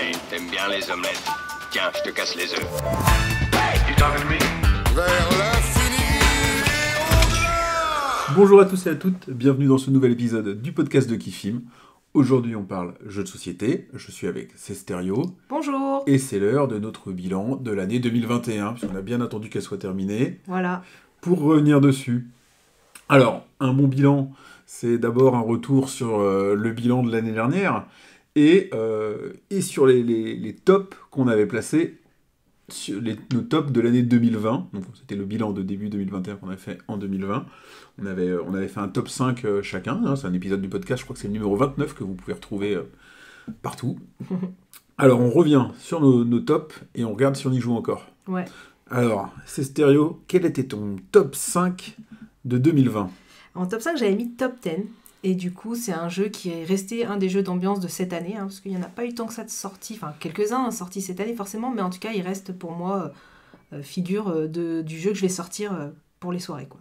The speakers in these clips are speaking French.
J'imagine, t'aimes bien les omelettes. Tiens, je te casse les œufs. You talking to me? Vers l'infini et au-delà. Bonjour à tous et à toutes, bienvenue dans ce nouvel épisode du podcast de Kifim. Aujourd'hui on parle jeux de société, je suis avec Cesterio. Bonjour. Et c'est l'heure de notre bilan de l'année 2021, puisqu'on a bien attendu qu'elle soit terminée, Voilà. pour revenir dessus. Alors, un bon bilan, c'est d'abord un retour sur le bilan de l'année dernière, et sur les tops qu'on avait placés, sur nos tops de l'année 2020. Donc c'était le bilan de début 2021 qu'on a fait en 2020. On avait fait un top 5 chacun, hein, c'est un épisode du podcast, je crois que c'est le numéro 29 que vous pouvez retrouver partout. Alors on revient sur nos tops et on regarde si on y joue encore. Ouais. Alors, Cesterio, quel était ton top 5 de 2020 ? En top 5, j'avais mis top 10. Et du coup, c'est un jeu qui est resté un des jeux d'ambiance de cette année, hein, parce qu'il n'y en a pas eu tant que ça de sortis, enfin quelques-uns sortis cette année forcément, mais en tout cas, il reste pour moi figure du jeu que je vais sortir pour les soirées, quoi.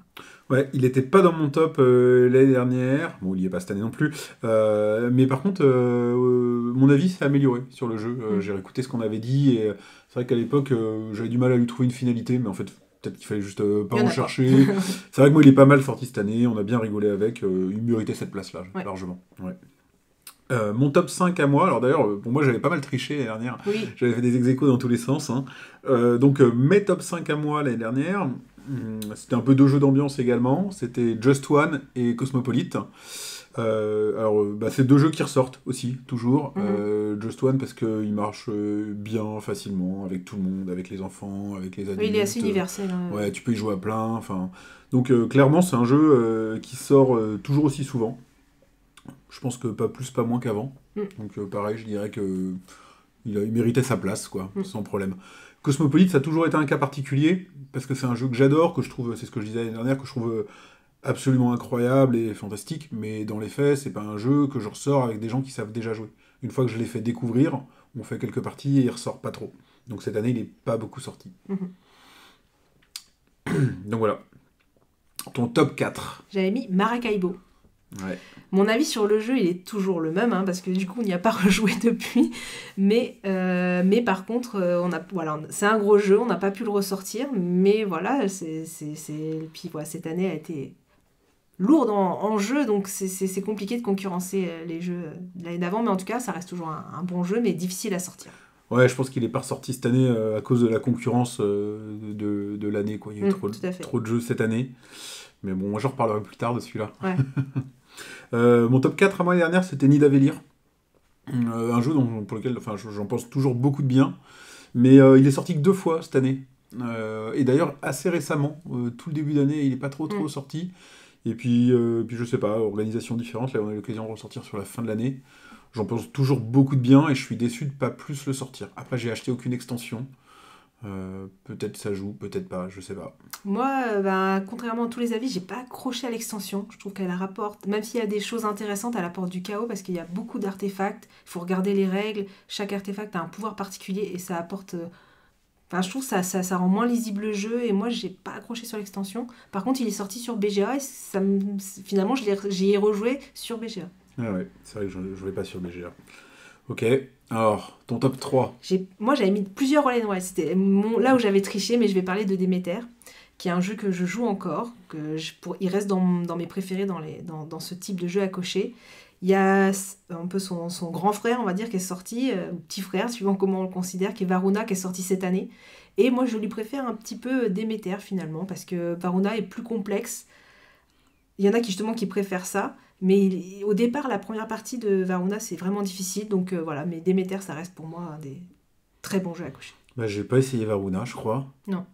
Ouais, il n'était pas dans mon top l'année dernière, bon il n'y est pas cette année non plus, mais par contre mon avis s'est amélioré sur le jeu, j'ai réécouté ce qu'on avait dit, et c'est vrai qu'à l'époque j'avais du mal à lui trouver une finalité, mais en fait peut-être qu'il fallait juste pas en chercher. C'est vrai que moi il est pas mal sorti cette année, on a bien rigolé avec, il méritait cette place-là, Ouais. largement. Ouais. Mon top 5 à moi, alors d'ailleurs, pour moi j'avais pas mal triché l'année dernière, Oui. j'avais fait des ex-aequo dans tous les sens, hein. Donc mes top 5 à moi l'année dernière, c'était un peu deux jeux d'ambiance également, c'était Just One et Cosmopolite. C'est deux jeux qui ressortent aussi, toujours. Just One parce qu'il marche bien, facilement, avec tout le monde, avec les enfants, avec les adultes. Oui, il est assez universel. Hein. Ouais, tu peux y jouer à plein. Enfin, donc clairement, c'est un jeu qui sort toujours aussi souvent. Je pense que pas plus, pas moins qu'avant. Donc pareil, je dirais que il méritait sa place, quoi, sans problème. Cosmopolite, ça a toujours été un cas particulier, parce que c'est un jeu que j'adore, que je trouve, c'est ce que je disais l'année dernière, que je trouve absolument incroyable et fantastique, mais dans les faits, c'est pas un jeu que je ressors avec des gens qui savent déjà jouer. Une fois que je l'ai fait découvrir, on fait quelques parties et il ressort pas trop. Donc cette année, il est pas beaucoup sorti. Donc voilà. Ton top 4. J'avais mis Maracaibo. Ouais. Mon avis sur le jeu, il est toujours le même, hein, parce que du coup, on n'y a pas rejoué depuis. Mais par contre, c'est un gros jeu, on n'a pas pu le ressortir. Mais voilà, puis voilà, cette année a été lourde en jeu, donc c'est compliqué de concurrencer les jeux de l'année d'avant. Mais en tout cas, ça reste toujours un bon jeu, mais difficile à sortir. Ouais, je pense qu'il est pas ressorti cette année à cause de la concurrence de l'année, quoi. Il y a eu trop de jeux cette année. Mais bon, moi, j'en reparlerai plus tard de celui-là. Ouais. Mon top 4 à moi l'année dernière, c'était Nidavellir. Un jeu pour lequel j'en pense toujours beaucoup de bien. Mais il est sorti que 2 fois cette année. Et d'ailleurs, assez récemment. Tout le début d'année, il n'est pas trop sorti. Et puis je sais pas, organisation différente. Là, on a eu l'occasion de ressortir sur la fin de l'année. J'en pense toujours beaucoup de bien et je suis déçu de pas plus le sortir. Après, j'ai acheté aucune extension. Peut-être ça joue, peut-être pas, je sais pas. Moi, contrairement à tous les avis, j'ai pas accroché à l'extension. Je trouve qu'elle apporte, même s'il y a des choses intéressantes, elle apporte du chaos parce qu'il y a beaucoup d'artefacts. Il faut regarder les règles. Chaque artefact a un pouvoir particulier et ça apporte. Je trouve que ça rend moins lisible le jeu et moi, j'ai pas accroché sur l'extension. Par contre, il est sorti sur BGA et finalement, j'y ai rejoué sur BGA. Ah ouais, c'est vrai que je ne jouais pas sur BGA. Ok, alors, ton top 3. Moi, j'avais mis plusieurs Roll & Ride. C'était là où j'avais triché, mais je vais parler de Demeter, qui est un jeu que je joue encore. Il reste dans mes préférés dans ce type de jeu à cocher. Il y a un peu son grand frère, on va dire, qui est sorti, ou petit frère, suivant comment on le considère, qui est Varuna, qui est sorti cette année. Et moi, je lui préfère un petit peu Demeter, finalement, parce que Varuna est plus complexe. Il y en a qui préfèrent ça. Mais au départ, la première partie de Varuna, c'est vraiment difficile. Donc voilà, mais Demeter, ça reste pour moi un des très bons jeux à cocher. J'ai pas essayé Varuna, je crois. Non.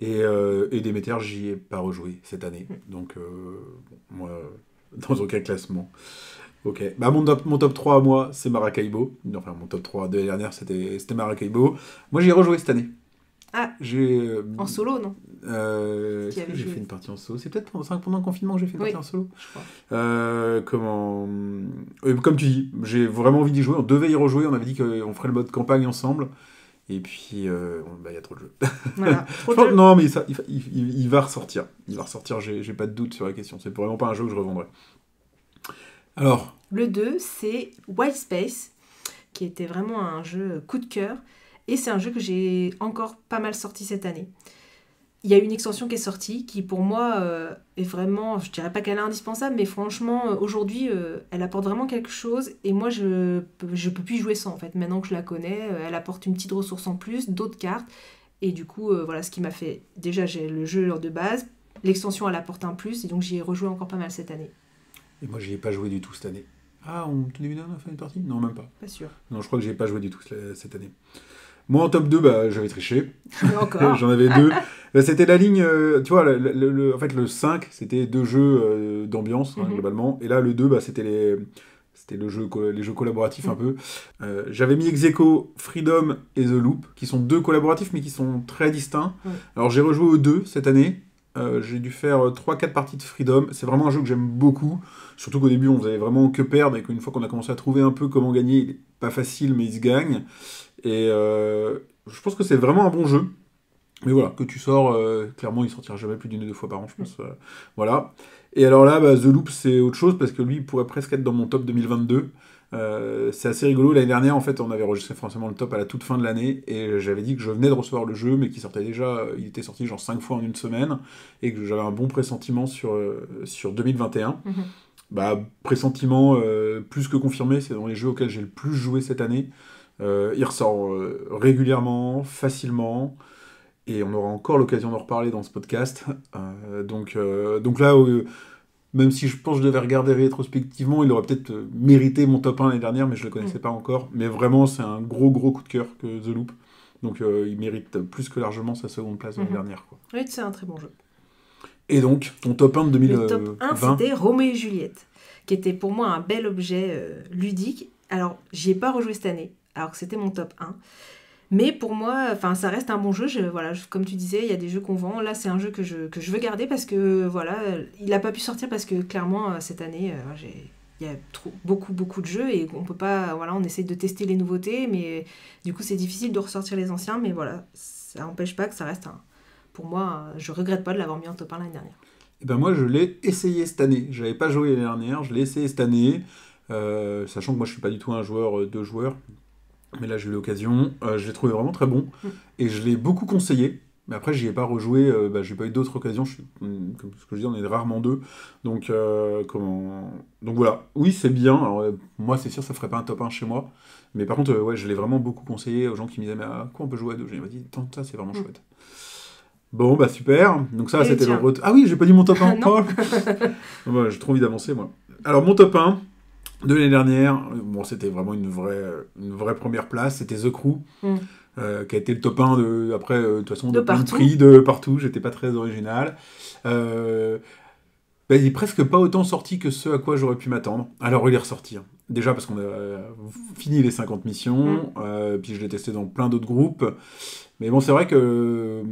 Et Demeter, j'y ai pas rejoué cette année. Donc, moi, dans aucun classement. Ok. Mon top 3 à moi, c'est Maracaibo. Enfin, mon top 3 de l'année dernière, c'était Maracaibo. Moi, j'y ai rejoué cette année. Ah, en solo, non Est-ce que j'ai fait une partie en solo ? C'est peut-être pendant le confinement que j'ai fait une partie en solo ? Je crois. Comme tu dis, j'ai vraiment envie d'y jouer. On devait y rejouer, on avait dit qu'on ferait le mode campagne ensemble. Et puis, il y a trop de jeux. Voilà, non, mais il va ressortir. Il va ressortir, j'ai pas de doute sur la question. C'est vraiment pas un jeu que je revendrai. Alors. Le 2, c'est Wild Space. qui était vraiment un jeu coup de cœur. Et c'est un jeu que j'ai encore pas mal sorti cette année. Il y a une extension qui est sortie, qui pour moi est vraiment, je dirais pas qu'elle est indispensable, mais franchement, aujourd'hui, elle apporte vraiment quelque chose. Et moi, je peux plus y jouer sans, en fait. Maintenant que je la connais, elle apporte une petite ressource en plus, d'autres cartes. Et du coup, voilà ce qui m'a fait... Déjà, j'ai le jeu de base, l'extension, elle apporte un plus, et donc j'y ai rejoué encore pas mal cette année. Et moi, j'y ai pas joué du tout cette année. Ah, on te dit on a fait une partie ? Non, même pas. Pas sûr. Non, je crois que j'y ai pas joué du tout cette année. Moi, en top 2, bah, j'avais triché. Encore. J'en avais 2. Là, c'était la ligne... tu vois, en fait, le 5, c'était 2 jeux d'ambiance, globalement. Et là, le 2, bah, c'était les jeux collaboratifs un peu. J'avais mis ex aequo Freedom et The Loop, qui sont 2 collaboratifs, mais qui sont très distincts. Alors, j'ai rejoué aux 2 cette année. J'ai dû faire 3-4 parties de Freedom. C'est vraiment un jeu que j'aime beaucoup. Surtout qu'au début, on faisait vraiment que perdre. Et qu'une fois qu'on a commencé à trouver un peu comment gagner, il est pas facile, mais il se gagne. Et je pense que c'est vraiment un bon jeu. Mais voilà, que tu sors, clairement, il sortira jamais plus d'une ou 2 fois par an, je pense. Voilà. Et alors là, bah, The Loop, c'est autre chose, parce que lui, il pourrait presque être dans mon top 2022. C'est assez rigolo. L'année dernière, en fait, on avait enregistré forcément le top à la toute fin de l'année, et j'avais dit que je venais de recevoir le jeu, mais qu'il sortait déjà, il était sorti genre 5 fois en une semaine, et que j'avais un bon pressentiment sur 2021. Bah, pressentiment plus que confirmé, c'est dans les jeux auxquels j'ai le plus joué cette année. Il ressort régulièrement, facilement, et on aura encore l'occasion d'en reparler dans ce podcast. Donc là, même si je pense que je devais regarder rétrospectivement, il aurait peut-être mérité mon top 1 l'année dernière, mais je ne le connaissais pas encore. Mais vraiment, c'est un gros coup de cœur que The Loop. Donc il mérite plus que largement sa seconde place l'année dernière, quoi. Oui, c'est un très bon jeu. Et donc, ton top 1 de 2020 Le top 1, c'était Roméo et Juliette, qui était pour moi un bel objet ludique. Alors, j'y ai pas rejoué cette année, alors que c'était mon top 1. Mais pour moi, ça reste un bon jeu. Comme tu disais, il y a des jeux qu'on vend. Là, c'est un jeu que je veux garder parce que, voilà, il n'a pas pu sortir parce que, clairement, cette année, il y a beaucoup de jeux et on peut pas... Voilà, on essaie de tester les nouveautés, mais du coup, c'est difficile de ressortir les anciens. Mais voilà, ça n'empêche pas que ça reste pour moi, je regrette pas de l'avoir mis en top 1 l'année dernière. Et ben moi, je l'ai essayé cette année. Je n'avais pas joué l'année dernière, je l'ai essayé cette année. Sachant que moi, je suis pas du tout un joueur de joueurs. Mais là, j'ai eu l'occasion. Je l'ai trouvé vraiment très bon. Et je l'ai beaucoup conseillé. Mais après, j'y ai pas rejoué. J'ai pas eu d'autres occasions. Comme ce que je dis, on est rarement 2. Donc voilà. Oui, c'est bien. Alors, moi, c'est sûr, ça ferait pas un top 1 chez moi. Mais par contre, ouais, je l'ai vraiment beaucoup conseillé aux gens qui me disaient, mais à quoi on peut jouer à 2 ? J'ai dit, tant ça, c'est vraiment chouette. Bon, bah super. Donc ça, c'était le retour. Ah oui, j'ai pas dit mon top 1. J'ai trop envie d'avancer, moi. Alors, mon top 1 de l'année dernière, bon, c'était vraiment une vraie première place. C'était The Crew, qui a été le top 1 de toute façon, de plein de prix de partout. J'étais pas très original. Il est presque pas autant sorti que ce à quoi j'aurais pu m'attendre. Alors, il est ressorti. Déjà parce qu'on a fini les 50 missions, puis je l'ai testé dans plein d'autres groupes. Mais bon, c'est vrai que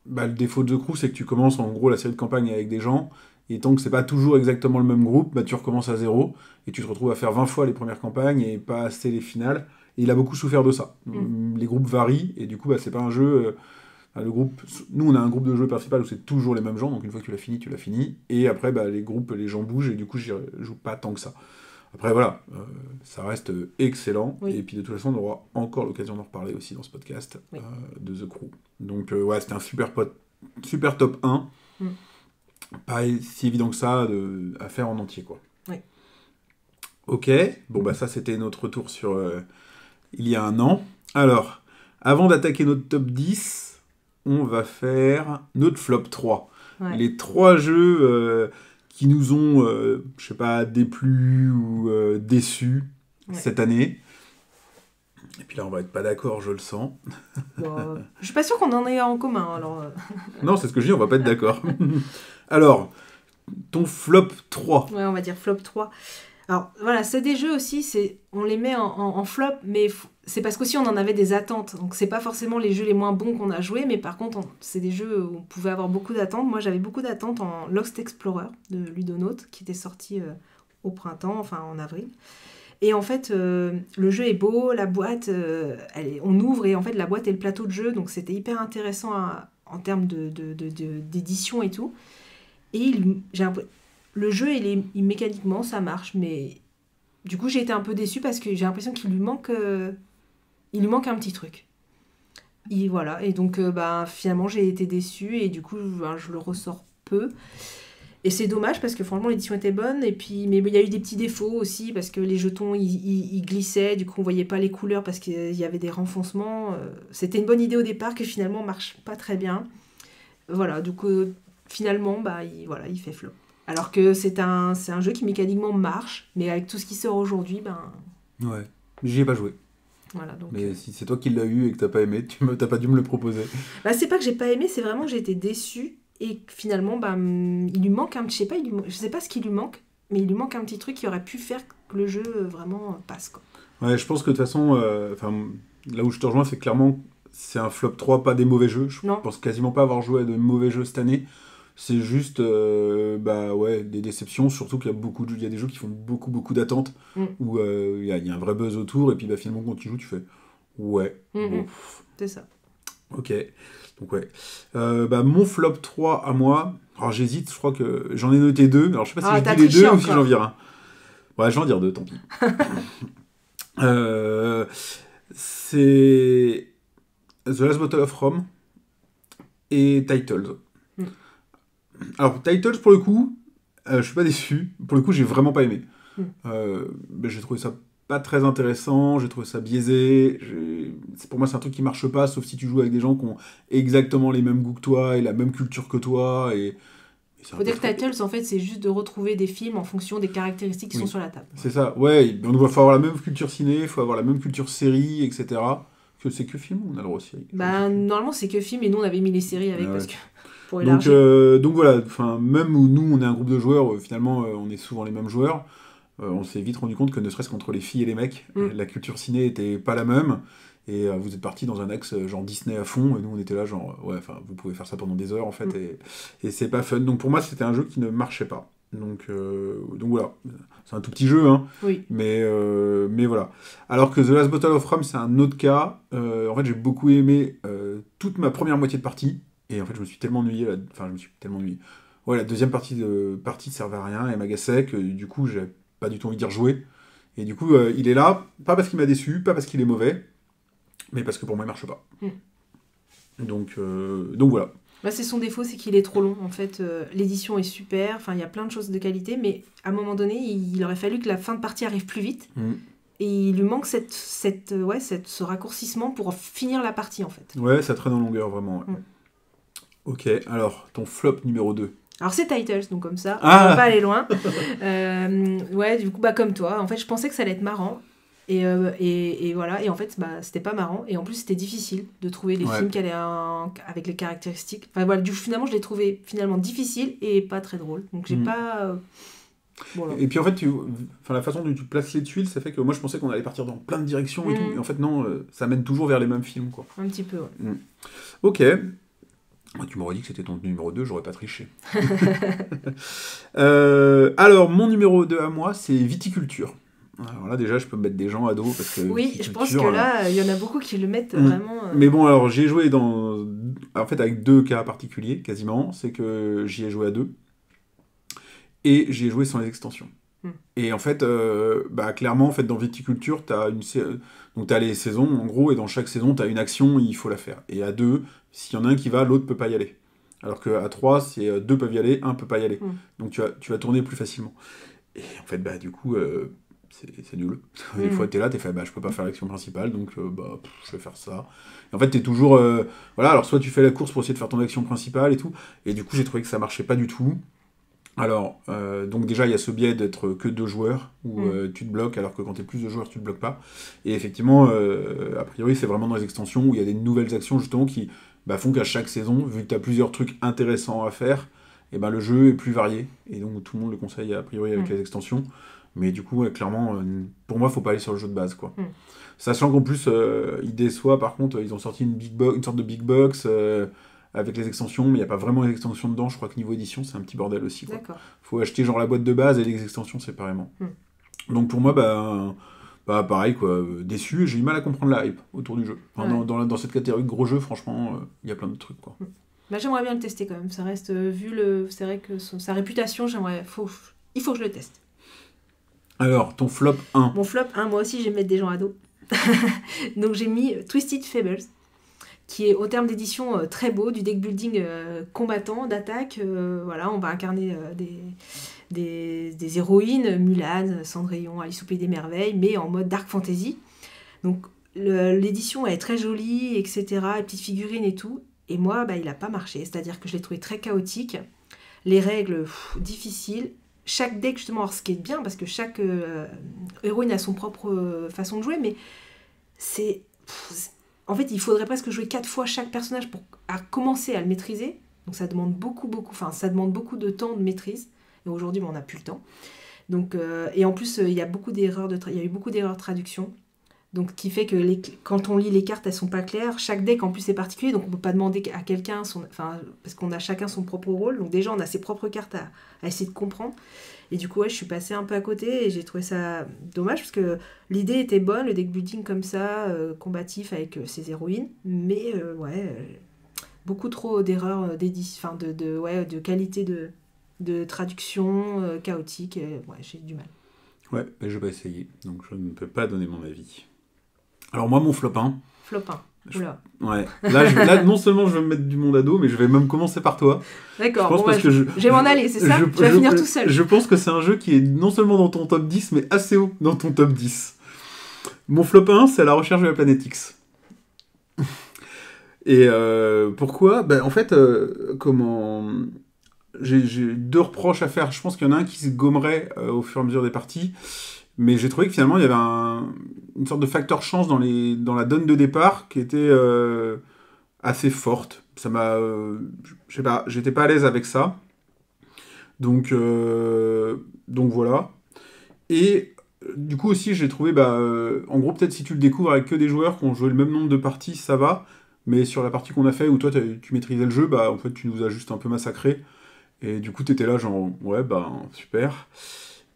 le défaut de The Crew, c'est que tu commences en gros la série de campagne avec des gens, et tant que c'est pas toujours exactement le même groupe, tu recommences à zéro, et tu te retrouves à faire 20 fois les premières campagnes, et pas assez les finales, et il a beaucoup souffert de ça. Les groupes varient, et du coup, c'est pas un jeu... le groupe, nous, on a un groupe de jeu principal où c'est toujours les mêmes gens, donc une fois que tu l'as fini, et après, les gens bougent, et du coup, j'y joue pas tant que ça. Après, voilà, ça reste excellent. Oui. Et puis, de toute façon, on aura encore l'occasion d'en reparler aussi dans ce podcast de The Crew. Donc, c'était un super top 1. Pas si évident que ça à faire en entier, quoi. Oui. Ok, bon, ça, c'était notre retour sur il y a un an. Alors, avant d'attaquer notre top 10, on va faire notre flop 3. Ouais. Les 3 jeux... qui nous ont, déplu ou déçus cette année. Et puis là, on va être pas d'accord, je le sens. Je suis pas sûre qu'on en ait en commun, alors... Non, c'est ce que je dis, on va pas être d'accord. Alors, ton flop 3. Ouais, on va dire flop 3. Alors, voilà, c'est des jeux aussi, on les met en flop, mais c'est parce qu'aussi on en avait des attentes. Donc, c'est pas forcément les jeux les moins bons qu'on a joués, mais par contre, c'est des jeux où on pouvait avoir beaucoup d'attentes. Moi, j'avais beaucoup d'attentes en Lost Explorer de Ludonaut, qui était sorti au printemps, en avril. Et en fait, le jeu est beau, la boîte, on ouvre et en fait, la boîte est le plateau de jeu, donc c'était hyper intéressant en termes d'édition et tout. Et le jeu, mécaniquement, ça marche, mais du coup, j'ai été un peu déçue parce que j'ai l'impression qu'il lui manque un petit truc. Voilà, et donc finalement j'ai été déçue et du coup je le ressors peu. Et c'est dommage parce que franchement l'édition était bonne, mais il y a eu des petits défauts aussi parce que les jetons ils glissaient, du coup on voyait pas les couleurs parce qu'il y avait des renfoncements. C'était une bonne idée au départ que finalement marche pas très bien. Voilà, du coup finalement il fait flop. Alors que c'est un jeu qui mécaniquement marche, mais avec tout ce qui sort aujourd'hui, Ouais, j'y ai pas joué. Voilà, donc, mais si c'est toi qui l'as eu et que t'as pas aimé, t'as pas dû me le proposer. C'est pas que j'ai pas aimé, c'est vraiment que j'ai été déçue et que finalement il lui manque je sais pas ce qu'il lui manque, mais il lui manque un petit truc qui aurait pu faire que le jeu vraiment passe, quoi. Ouais, je pense que de toute façon, là où je te rejoins, c'est clairement c'est un flop 3, pas des mauvais jeux. Je pense quasiment pas avoir joué à de mauvais jeux cette année. C'est juste des déceptions, surtout qu'il y a des jeux qui font beaucoup d'attentes, où il y a un vrai buzz autour, et puis finalement quand tu joues, tu fais ouais. Bon. C'est ça. Ok, donc ouais. Mon flop 3 à moi, alors j'hésite, je crois que j'en ai noté 2, alors je sais pas si je dis les 2 ou si j'en vire un. Ouais, je vais en dire 2, tant pis. C'est The Last Bottle of Rum et Titles. Alors, Titles, pour le coup, je suis pas déçu. Pour le coup, j'ai vraiment pas aimé. J'ai trouvé ça pas très intéressant, j'ai trouvé ça biaisé. Pour moi, c'est un truc qui marche pas, sauf si tu joues avec des gens qui ont exactement les mêmes goûts que toi et la même culture que toi. Faut dire que Titles, en fait, c'est juste de retrouver des films en fonction des caractéristiques qui sont sur la table. C'est ça, ouais. Donc, il faut avoir la même culture ciné, il faut avoir la même culture série, etc. C'est que film ou on a le droit aux séries? Normalement, c'est que film, et nous, on avait mis les séries avec parce que... Pour donc voilà, même où nous on est un groupe de joueurs, finalement on est souvent les mêmes joueurs, on s'est vite rendu compte que ne serait-ce qu'entre les filles et les mecs, la culture ciné était pas la même, et vous êtes partis dans un axe genre Disney à fond, et nous on était là genre vous pouvez faire ça pendant des heures en fait, et c'est pas fun. Donc pour moi c'était un jeu qui ne marchait pas. Donc voilà, c'est un tout petit jeu, hein, mais voilà. Alors que The Last Bottle of Rum c'est un autre cas. En fait j'ai beaucoup aimé toute ma première moitié de partie. Et en fait, je me suis tellement ennuyé. Ouais, la deuxième partie servait à rien, elle m'agaçait, que du coup, j'ai pas du tout envie d'y rejouer. Et du coup, il est là, pas parce qu'il m'a déçu, pas parce qu'il est mauvais, mais parce que pour moi, il marche pas. Donc voilà. C'est son défaut, c'est qu'il est trop long. En fait, l'édition est super, il y a plein de choses de qualité, mais à un moment donné, il aurait fallu que la fin de partie arrive plus vite. Et il lui manque ce raccourcissement pour finir la partie, en fait. Ouais, ça traîne en longueur, vraiment. Ouais. Ok, alors, ton flop numéro 2. Alors, c'est Titles, donc comme ça, on va pas aller loin. Du coup, comme toi, en fait, je pensais que ça allait être marrant. Et voilà, et en fait, c'était pas marrant. Et en plus, c'était difficile de trouver des films qui allaient avec les caractéristiques. Finalement, je l'ai trouvé finalement difficile et pas très drôle. Donc, j'ai pas... Voilà. Et puis en fait, la façon dont tu places les tuiles, ça fait que moi je pensais qu'on allait partir dans plein de directions et tout. Et en fait, non, ça mène toujours vers les mêmes films, quoi. Un petit peu, ouais. Ok. Tu m'aurais dit que c'était ton numéro 2, j'aurais pas triché. Alors, mon numéro 2 à moi, c'est Viticulture. Alors là, déjà, je peux me mettre des gens à dos. Parce que je pense que là, il y en a beaucoup qui le mettent vraiment... Mais bon, alors, j'ai joué en fait, avec 2 cas particuliers, quasiment. C'est que j'y ai joué à 2. Et j'y ai joué sans les extensions. Et en fait, clairement, en fait, dans Viticulture, t'as les saisons, en gros, et dans chaque saison, t'as une action, il faut la faire. Et à 2, s'il y en a un qui va, l'autre peut pas y aller. Alors qu'à 3, si 2 peuvent y aller, 1 peut pas y aller. Donc tu vas tourner plus facilement. Et en fait, du coup, c'est nul. Des fois, t'es là, t'es fait, je peux pas faire l'action principale, donc je vais faire ça. Et en fait, t'es toujours... alors soit tu fais la course pour essayer de faire ton action principale et tout, et du coup, j'ai trouvé que ça marchait pas du tout. Alors, donc déjà, il y a ce biais d'être que 2 joueurs, où tu te bloques, alors que quand t'es plus de joueurs, tu te bloques pas. Et effectivement, a priori, c'est vraiment dans les extensions où il y a des nouvelles actions, justement, qui font qu'à chaque saison, vu que t'as plusieurs trucs intéressants à faire, et le jeu est plus varié. Et donc, tout le monde le conseille, a priori, avec les extensions. Mais du coup, clairement, pour moi, faut pas aller sur le jeu de base, quoi. Sachant qu'en plus, ils déçoivent, par contre, ils ont sorti une sorte de big box... avec les extensions, mais il n'y a pas vraiment les extensions dedans. Je crois que niveau édition, c'est un petit bordel aussi, quoi. D'accord. Faut acheter genre la boîte de base et les extensions séparément. Donc pour moi, pareil, quoi, déçu. J'ai eu mal à comprendre la hype autour du jeu. Enfin, dans cette catégorie de gros jeux, franchement, il y a plein de trucs, quoi. J'aimerais bien le tester quand même. Ça reste, c'est vrai que sa réputation, il faut que je le teste. Alors, ton flop 1. Mon flop 1, moi aussi, j'aime mettre des gens à dos. Donc j'ai mis Twisted Fables, qui est au terme d'édition très beau, du deck building combattant, d'attaque. Voilà, on va incarner des héroïnes, Mulan, Cendrillon, Alice au Pays des Merveilles, mais en mode dark fantasy. Donc l'édition elle est très jolie, etc. Les petites figurines et tout. Et moi, il n'a pas marché. C'est-à-dire que je l'ai trouvé très chaotique. Les règles, difficiles. Chaque deck, justement, alors ce qui est bien, parce que chaque héroïne a son propre façon de jouer, mais en fait, il faudrait presque jouer 4 fois chaque personnage pour commencer à le maîtriser. Donc ça demande beaucoup de temps de maîtrise. Et aujourd'hui, on n'a plus le temps. Donc, et en plus, il y a eu beaucoup d'erreurs de traduction. Donc, ce qui fait que quand on lit les cartes, elles sont pas claires. Chaque deck, en plus, est particulier. Donc, on peut pas demander à quelqu'un, parce qu'on a chacun son propre rôle. Donc, déjà, on a ses propres cartes à essayer de comprendre. Et du coup, je suis passée un peu à côté et j'ai trouvé ça dommage parce que l'idée était bonne, le deck building comme ça, combatif avec ses héroïnes. Mais, beaucoup trop d'erreurs d'édition, de qualité de traduction chaotique. J'ai du mal. Ouais, mais je vais essayer. Donc, je ne peux pas donner mon avis. Alors moi, mon flop 1. Flop 1. Oula. Ouais. Là, non seulement je vais me mettre du monde à dos, mais je vais même commencer par toi. D'accord. Je pense parce que je vais m'en aller, c'est ça? Tu vas finir tout seul. Je pense que c'est un jeu qui est non seulement dans ton top 10, mais assez haut dans ton top 10. Mon flop 1, c'est La Recherche de la Planète X. Et pourquoi? En fait, j'ai 2 reproches à faire. Je pense qu'il y en a un qui se gommerait au fur et à mesure des parties. Mais j'ai trouvé que finalement, il y avait une sorte de facteur chance dans la donne de départ qui était assez forte. Ça m'a... je sais pas, j'étais pas à l'aise avec ça. Donc voilà. Et du coup aussi, j'ai trouvé... en gros, peut-être si tu le découvres avec que des joueurs qui ont joué le même nombre de parties, ça va. Mais sur la partie qu'on a fait, où toi, tu maîtrisais le jeu, en fait, tu nous as juste un peu massacré. Et du coup, t'étais là genre, ouais, super...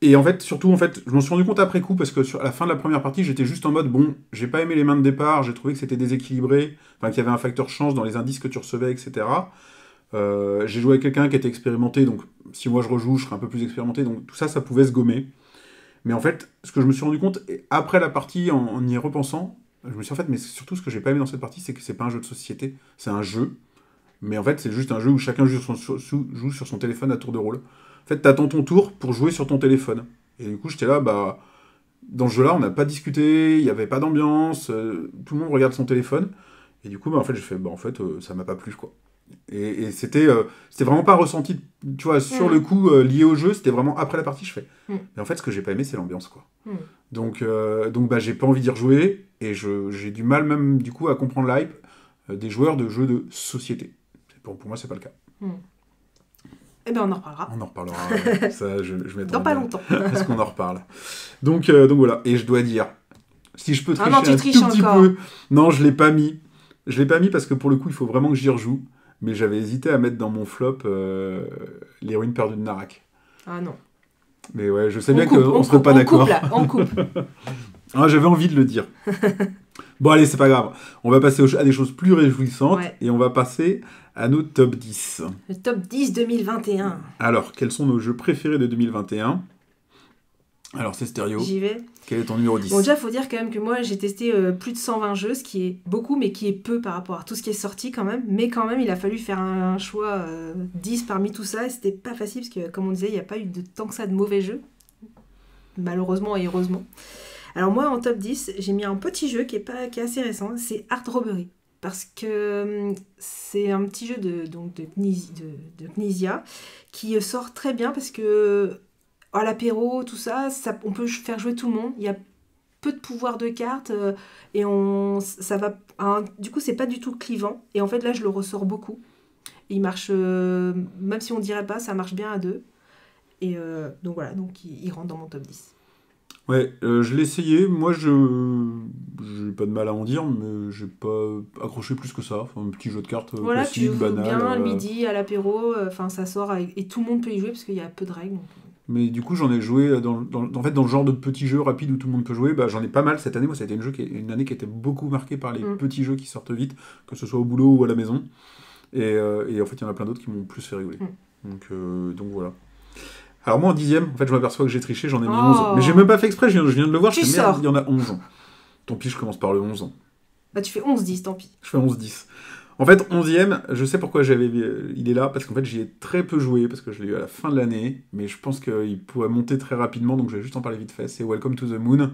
Et en fait, surtout, je m'en suis rendu compte après coup, parce que à la fin de la première partie, j'étais juste en mode, bon, j'ai pas aimé les mains de départ, j'ai trouvé que c'était déséquilibré, qu'il y avait un facteur chance dans les indices que tu recevais, etc. J'ai joué avec quelqu'un qui était expérimenté, donc si moi je rejoue, je serais un peu plus expérimenté, donc tout ça, ça pouvait se gommer. Mais en fait, ce que je me suis rendu compte, après la partie, en y repensant, je me suis mais surtout ce que j'ai pas aimé dans cette partie, c'est que c'est pas un jeu de société, c'est un jeu, mais en fait, c'est juste un jeu où chacun joue sur son téléphone à tour de rôle. En fait, t'attends ton tour pour jouer sur ton téléphone. Et du coup, j'étais là, dans ce jeu-là, on n'a pas discuté, il n'y avait pas d'ambiance, tout le monde regarde son téléphone. Et du coup, en fait, j'ai fait, ça m'a pas plu, quoi. Et c'était vraiment pas ressenti, tu vois, sur le coup, lié au jeu, c'était vraiment après la partie, je fais. Mais en fait, ce que j'ai pas aimé, c'est l'ambiance, quoi. Donc, j'ai pas envie d'y rejouer, et j'ai du mal, même, du coup, à comprendre l'hype des joueurs de jeux de société. Pour moi, c'est pas le cas. Eh bien, on en reparlera. On en reparlera. Ça, je m'attends. Dans pas longtemps. Parce qu'on en reparle. Donc voilà. Et je dois dire, si je peux tricher un tout petit peu... Non, je l'ai pas mis. Je l'ai pas mis parce que pour le coup, il faut vraiment que j'y rejoue. Mais j'avais hésité à mettre dans mon flop l'héroïne perdue de Narak. Ah non. Mais ouais, je sais bien qu'on ne serait pas d'accord. On coupe. J'avais envie de le dire. Bon, allez, c'est pas grave. On va passer à des choses plus réjouissantes. Ouais. Et on va passer à nos top 10. Le top 10 2021. Alors, quels sont nos jeux préférés de 2021 ? Alors, c'est Stéréo. J'y vais. Quel est ton numéro 10 ? Bon, déjà, il faut dire quand même que moi, j'ai testé plus de 120 jeux, ce qui est beaucoup, mais qui est peu par rapport à tout ce qui est sorti quand même. Mais quand même, il a fallu faire un choix 10 parmi tout ça. Et c'était pas facile, parce que, comme on disait, il n'y a pas eu tant que ça de mauvais jeux. Malheureusement et heureusement. Alors moi, en top 10, j'ai mis un petit jeu qui est assez récent, c'est Art Robbery. Parce que c'est un petit jeu de Knizia qui sort très bien parce que à l'apéro, tout ça, on peut faire jouer tout le monde. Il y a peu de pouvoir de cartes et du coup, c'est pas du tout clivant. Et en fait, là, je le ressors beaucoup. Il marche, même si on dirait pas, ça marche bien à 2. Et donc voilà, il rentre dans mon top 10. Ouais, je l'ai essayé. Moi, j'ai pas de mal à en dire, mais j'ai pas accroché plus que ça. Enfin, un petit jeu de cartes classique, banal. Tu joues bien le midi à l'apéro. Ça sort et tout le monde peut y jouer parce qu'il y a peu de règles. Donc... Mais du coup, j'en ai joué dans le genre de petits jeux rapides où tout le monde peut jouer. J'en ai pas mal cette année. Moi, ça a été une année qui a été beaucoup marquée par les petits jeux qui sortent vite, que ce soit au boulot ou à la maison. Et en fait, il y en a plein d'autres qui m'ont plus fait rigoler. Donc voilà. Alors moi en 10e, en fait je m'aperçois que j'ai triché, j'en ai mis Oh. 11. Mais j'ai même pas fait exprès, je viens de le voir, Tu je fais merde, sors. il y en a 11. Tant pis, je commence par le 11. Bah, tu fais 11-10, tant pis. Je fais 11-10. En fait, 11e, je sais pourquoi il est là, parce qu'en fait j'y ai très peu joué, parce que je l'ai eu à la fin de l'année, mais je pense qu'il pourrait monter très rapidement, donc je vais juste en parler vite fait. C'est Welcome to the Moon.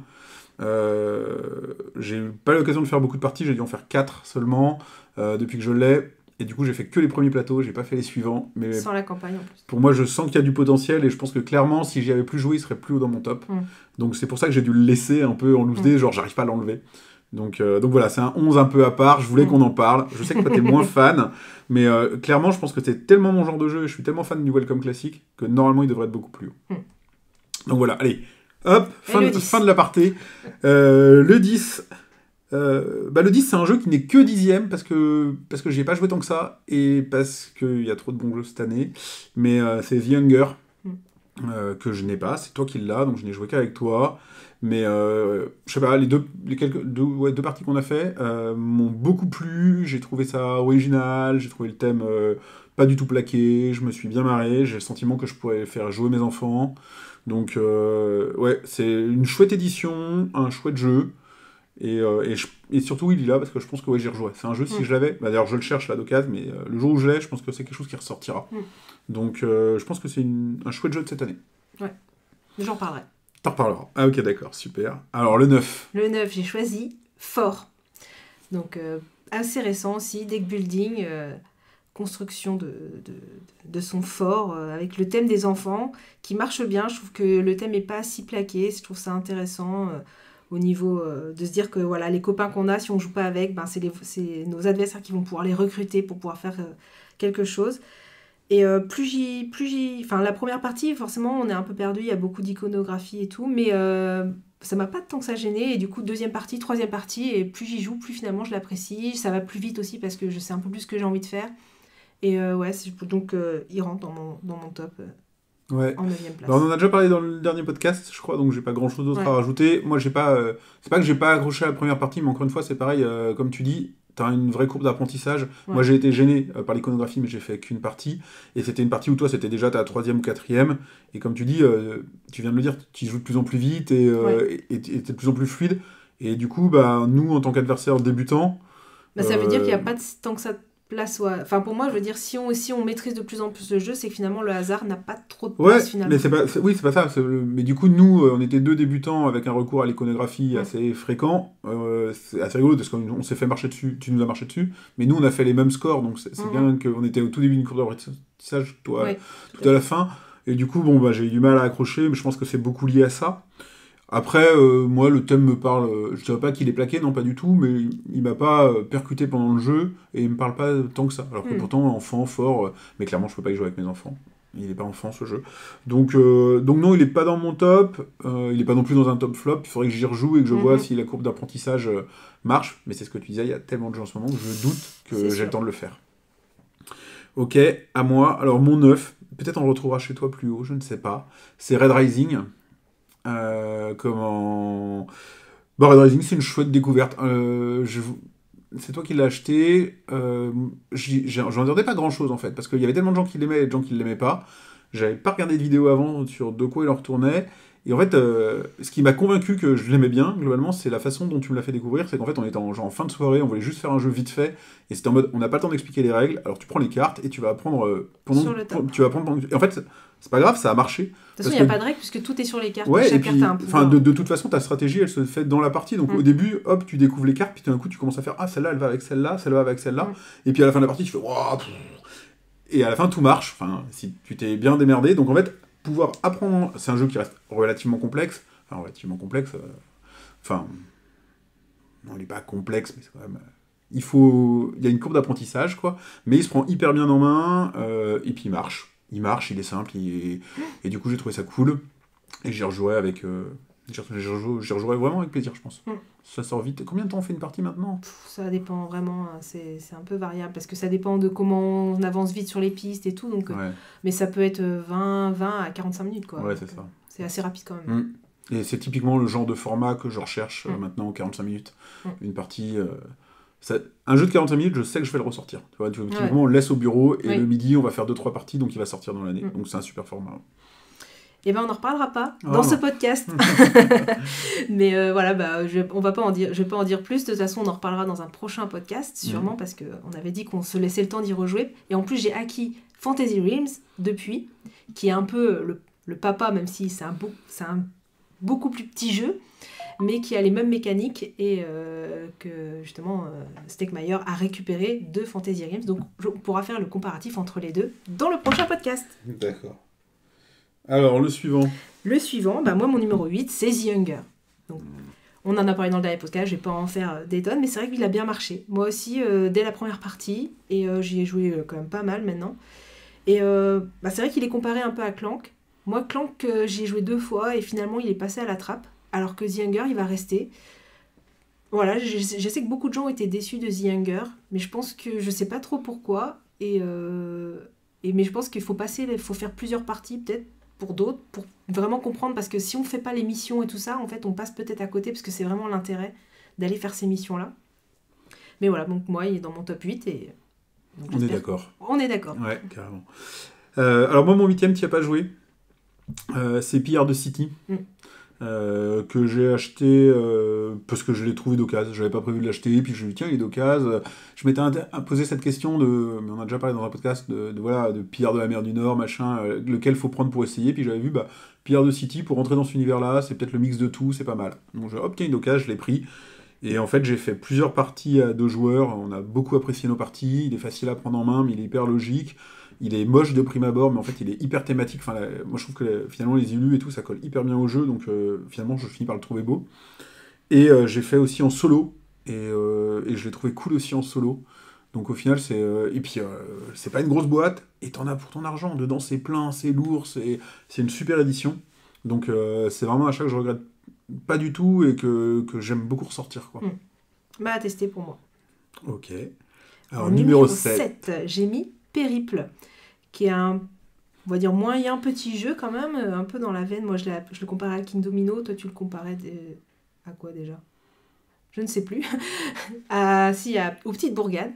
J'ai pas eu l'occasion de faire beaucoup de parties, j'ai dû en faire 4 seulement depuis que je l'ai. Et du coup, j'ai fait que les premiers plateaux, j'ai pas fait les suivants. Mais Sans la campagne en plus. pour moi, je sens qu'il y a du potentiel et je pense que clairement, si j'y avais plus joué, il serait plus haut dans mon top. Donc c'est pour ça que j'ai dû le laisser un peu en loose day, genre j'arrive pas à l'enlever. Donc voilà, c'est un 11 un peu à part, je voulais qu'on en parle. Je sais que toi t'es moins fan, mais clairement, je pense que c'est tellement mon genre de jeu et je suis tellement fan du Welcome classique que normalement, il devrait être beaucoup plus haut. Donc voilà, allez, hop, fin de l'aparté. Le 10... le 10 c'est un jeu qui n'est que 10e parce que j'y ai pas joué tant que ça et parce qu'il y a trop de bons jeux cette année, mais c'est The Hunger que je n'ai pas, c'est toi qui l'as donc je n'ai joué qu'avec toi, mais je sais pas, les deux parties qu'on a fait m'ont beaucoup plu, j'ai trouvé ça original, j'ai trouvé le thème pas du tout plaqué, je me suis bien marré, j'ai le sentiment que je pourrais faire jouer mes enfants, donc ouais, c'est une chouette édition, un chouette jeu. Et surtout il est là parce que je pense que ouais, j'y rejouerais. C'est un jeu si je l'avais, d'ailleurs je le cherche là d'occasion, mais le jour où je l'ai, je pense que c'est quelque chose qui ressortira. Donc je pense que c'est un chouette jeu de cette année. Ouais, j'en parlerai. T'en reparleras. Ah ok, d'accord, super. Alors le 9. Le 9, j'ai choisi Fort. Donc assez récent aussi, deck building, construction de son fort avec le thème des enfants qui marche bien. Je trouve que le thème n'est pas si plaqué, je trouve ça intéressant. Au niveau de se dire que voilà, les copains qu'on a, si on joue pas avec, ben, c'est nos adversaires qui vont pouvoir les recruter pour pouvoir faire quelque chose. Et enfin la première partie, forcément, on est un peu perdu, il y a beaucoup d'iconographie et tout, mais ça m'a pas tant que ça gêné. Et du coup, deuxième partie, troisième partie, et plus j'y joue, plus finalement je l'apprécie. Ça va plus vite aussi parce que je sais un peu plus ce que j'ai envie de faire. Et ouais, donc il rentre dans mon top. Ouais. En 9e place. Alors, on en a déjà parlé dans le dernier podcast, je crois, donc j'ai pas grand chose d'autre à rajouter. Moi, j'ai pas. C'est pas que j'ai pas accroché à la première partie, mais encore une fois, c'est pareil, comme tu dis, t'as une vraie courbe d'apprentissage. Ouais. Moi, j'ai été gêné par l'iconographie, mais j'ai fait qu'une partie. Et c'était une partie où toi, c'était déjà ta 3e ou 4e. Et comme tu dis, tu viens de le dire, tu joues de plus en plus vite et t'es de plus en plus fluide. Et du coup, bah, nous, en tant qu'adversaires débutants. Bah, ça veut dire qu'il n'y a pas tant que ça. Place, ouais. Enfin pour moi je veux dire si on maîtrise de plus en plus le jeu, c'est que finalement le hasard n'a pas trop de place finalement. Mais c'est pas ça, mais du coup nous on était 2 débutants avec un recours à l'iconographie assez fréquent, c'est assez rigolo parce qu'on s'est fait marcher dessus, tu nous as marché dessus, mais nous on a fait les mêmes scores, donc c'est bien qu'on était au tout début d'une courbe d'apprentissage, toi tout à la fin, et du coup bon bah j'ai eu du mal à accrocher, mais je pense que c'est beaucoup lié à ça. Après, moi, le thème me parle... je dirais pas qu'il est plaqué, non, pas du tout, mais il m'a pas percuté pendant le jeu, et il me parle pas tant que ça. Alors que pourtant, enfant, fort... mais clairement, je peux pas y jouer avec mes enfants. Il est pas enfant, ce jeu. Donc non, il est pas dans mon top, il est pas non plus dans un top flop, il faudrait que j'y rejoue et que je vois si la courbe d'apprentissage marche, mais c'est ce que tu disais, il y a tellement de jeux en ce moment que je doute que j'ai le temps de le faire. Ok, à moi. Alors, mon 9, peut-être on le retrouvera chez toi plus haut, je ne sais pas. C'est Red Rising. Red Rising, c'est une chouette découverte. C'est toi qui l'as acheté. J'en entendais pas grand chose en fait, parce qu'il y avait tellement de gens qui l'aimaient et de gens qui l'aimaient pas. J'avais pas regardé de vidéo avant sur de quoi il en retournait. Et en fait, ce qui m'a convaincu que je l'aimais bien, globalement, c'est la façon dont tu me l'as fait découvrir. C'est qu'en fait, on était en fin de soirée, on voulait juste faire un jeu vite fait. Et c'était en mode, on n'a pas le temps d'expliquer les règles. Alors tu prends les cartes et tu vas apprendre et en fait, c'est pas grave, ça a marché. De toute façon, il n'y a pas de règles puisque tout est sur les cartes. Ouais, chaque carte a un pouvoir. De toute façon, ta stratégie, elle se fait dans la partie. Donc au début, hop, tu découvres les cartes, puis d'un coup, tu commences à faire ah, celle-là, elle va avec celle-là, celle-là avec celle-là. Et puis à la fin de la partie, tu fais waouh. Et à la fin, tout marche. Enfin, si tu t'es bien démerdé. Donc en fait, pouvoir apprendre, c'est un jeu qui reste relativement complexe. Enfin, relativement complexe. Non, il n'est pas complexe, mais c'est quand même. Il y a une courbe d'apprentissage, quoi. Mais il se prend hyper bien en main, et puis il marche. Il est simple, et du coup j'ai trouvé ça cool, et j'y rejouerai vraiment avec plaisir, je pense. Ça sort vite. Combien de temps on fait une partie maintenant ? Ça dépend vraiment, c'est un peu variable, parce que ça dépend de comment on avance vite sur les pistes et tout, donc, mais ça peut être 20 à 45 minutes, quoi. Ouais, c'est ça. C'est assez rapide quand même. Et c'est typiquement le genre de format que je recherche maintenant, 45 minutes. Une partie... un jeu de 45 minutes, je sais que je vais le ressortir. Tu vois, typiquement, on le laisse au bureau et le midi, on va faire 2-3 parties, donc il va sortir dans l'année. Donc c'est un super format. Eh ben, on n'en reparlera pas Oh dans ce non. podcast. Mais voilà, je vais pas en dire plus. De toute façon, on en reparlera dans un prochain podcast, sûrement, parce qu'on avait dit qu'on se laissait le temps d'y rejouer. Et en plus, j'ai acquis Fantasy Realms depuis, qui est un peu le papa, même si c'est un beaucoup plus petit jeu, mais qui a les mêmes mécaniques et que justement Stegmaier a récupéré de Fantasy Realms. Donc on pourra faire le comparatif entre les deux dans le prochain podcast. D'accord. Alors, le suivant. Le suivant, moi mon numéro 8, c'est The Hunger. Donc, on en a parlé dans le dernier podcast, je vais pas en faire des tonnes, mais c'est vrai qu'il a bien marché. Moi aussi, dès la première partie, et j'y ai joué quand même pas mal maintenant. Et c'est vrai qu'il est comparé un peu à Clank. Moi, Clank, j'y ai joué 2 fois et finalement il est passé à la trappe, alors que The Hunger, il va rester. Voilà, je sais que beaucoup de gens ont été déçus de The Hunger, mais je pense que je sais pas trop pourquoi. Mais je pense qu'il faut faire plusieurs parties peut-être pour d'autres, pour vraiment comprendre, parce que si on fait pas les missions et tout ça, en fait, on passe peut-être à côté, parce que c'est vraiment l'intérêt d'aller faire ces missions-là. Mais voilà, donc moi, il est dans mon top 8 et... donc, On est d'accord. On est d'accord. Ouais, carrément. Alors moi, mon 8ème, tu n'y as pas joué. C'est Pillard de City. Que j'ai acheté parce que je l'ai trouvé d'occasion. J'avais pas prévu de l'acheter, puis je me suis dit, tiens, il est d'occasion. Je m'étais posé cette question mais on a déjà parlé dans un podcast de Pillard de la mer du Nord, machin, lequel faut prendre pour essayer. Puis j'avais vu, Pillard de City, pour rentrer dans cet univers-là, c'est peut-être le mix de tout, c'est pas mal. Donc tiens, il est d'occasion, je l'ai pris. Et en fait, j'ai fait plusieurs parties à 2 joueurs. On a beaucoup apprécié nos parties. Il est facile à prendre en main, mais il est hyper logique. Il est moche de prime abord, mais en fait, il est hyper thématique. Enfin, moi, je trouve que finalement, les illus et tout, ça colle hyper bien au jeu. Donc, finalement, je finis par le trouver beau. Et j'ai fait aussi en solo. Et je l'ai trouvé cool aussi en solo. Donc, au final, c'est... et puis, c'est pas une grosse boîte. Et t'en as pour ton argent. Dedans, c'est plein, c'est lourd. C'est une super édition. Donc, c'est vraiment un achat que je regrette pas du tout et que j'aime beaucoup ressortir, quoi. À tester pour moi. Ok. Alors, numéro 7. J'ai mis Périple, qui est on va dire, moyen petit jeu quand même, un peu dans la veine. Moi, je le comparais à King Domino. Toi, tu le comparais à quoi déjà ? Je ne sais plus. Aux petites bourgades.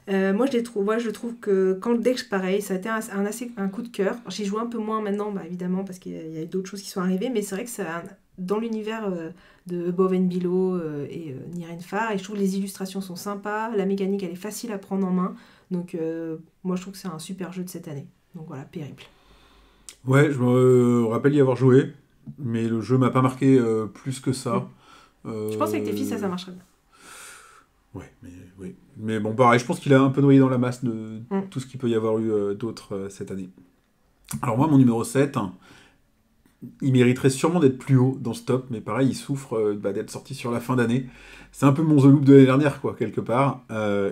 Moi, je trouve que dès que pareil, ça a été un coup de cœur. J'y joue un peu moins maintenant, évidemment, parce qu'il y a d'autres choses qui sont arrivées, mais c'est vrai que ça, dans l'univers de Above and Below et Nirenfar, et je trouve que les illustrations sont sympas, la mécanique, elle est facile à prendre en main. Donc, moi, je trouve que c'est un super jeu de cette année. Donc voilà, Périple. Ouais, je me rappelle y avoir joué, mais le jeu m'a pas marqué plus que ça. Je pense qu'avec tes filles, ça marcherait bien. Ouais, mais bon, pareil, je pense qu'il a un peu noyé dans la masse de tout ce qu'il peut y avoir eu d'autres cette année. Alors moi, mon numéro 7, il mériterait sûrement d'être plus haut dans ce top, mais pareil, il souffre d'être sorti sur la fin d'année. C'est un peu mon The Loop de l'année dernière, quoi, quelque part,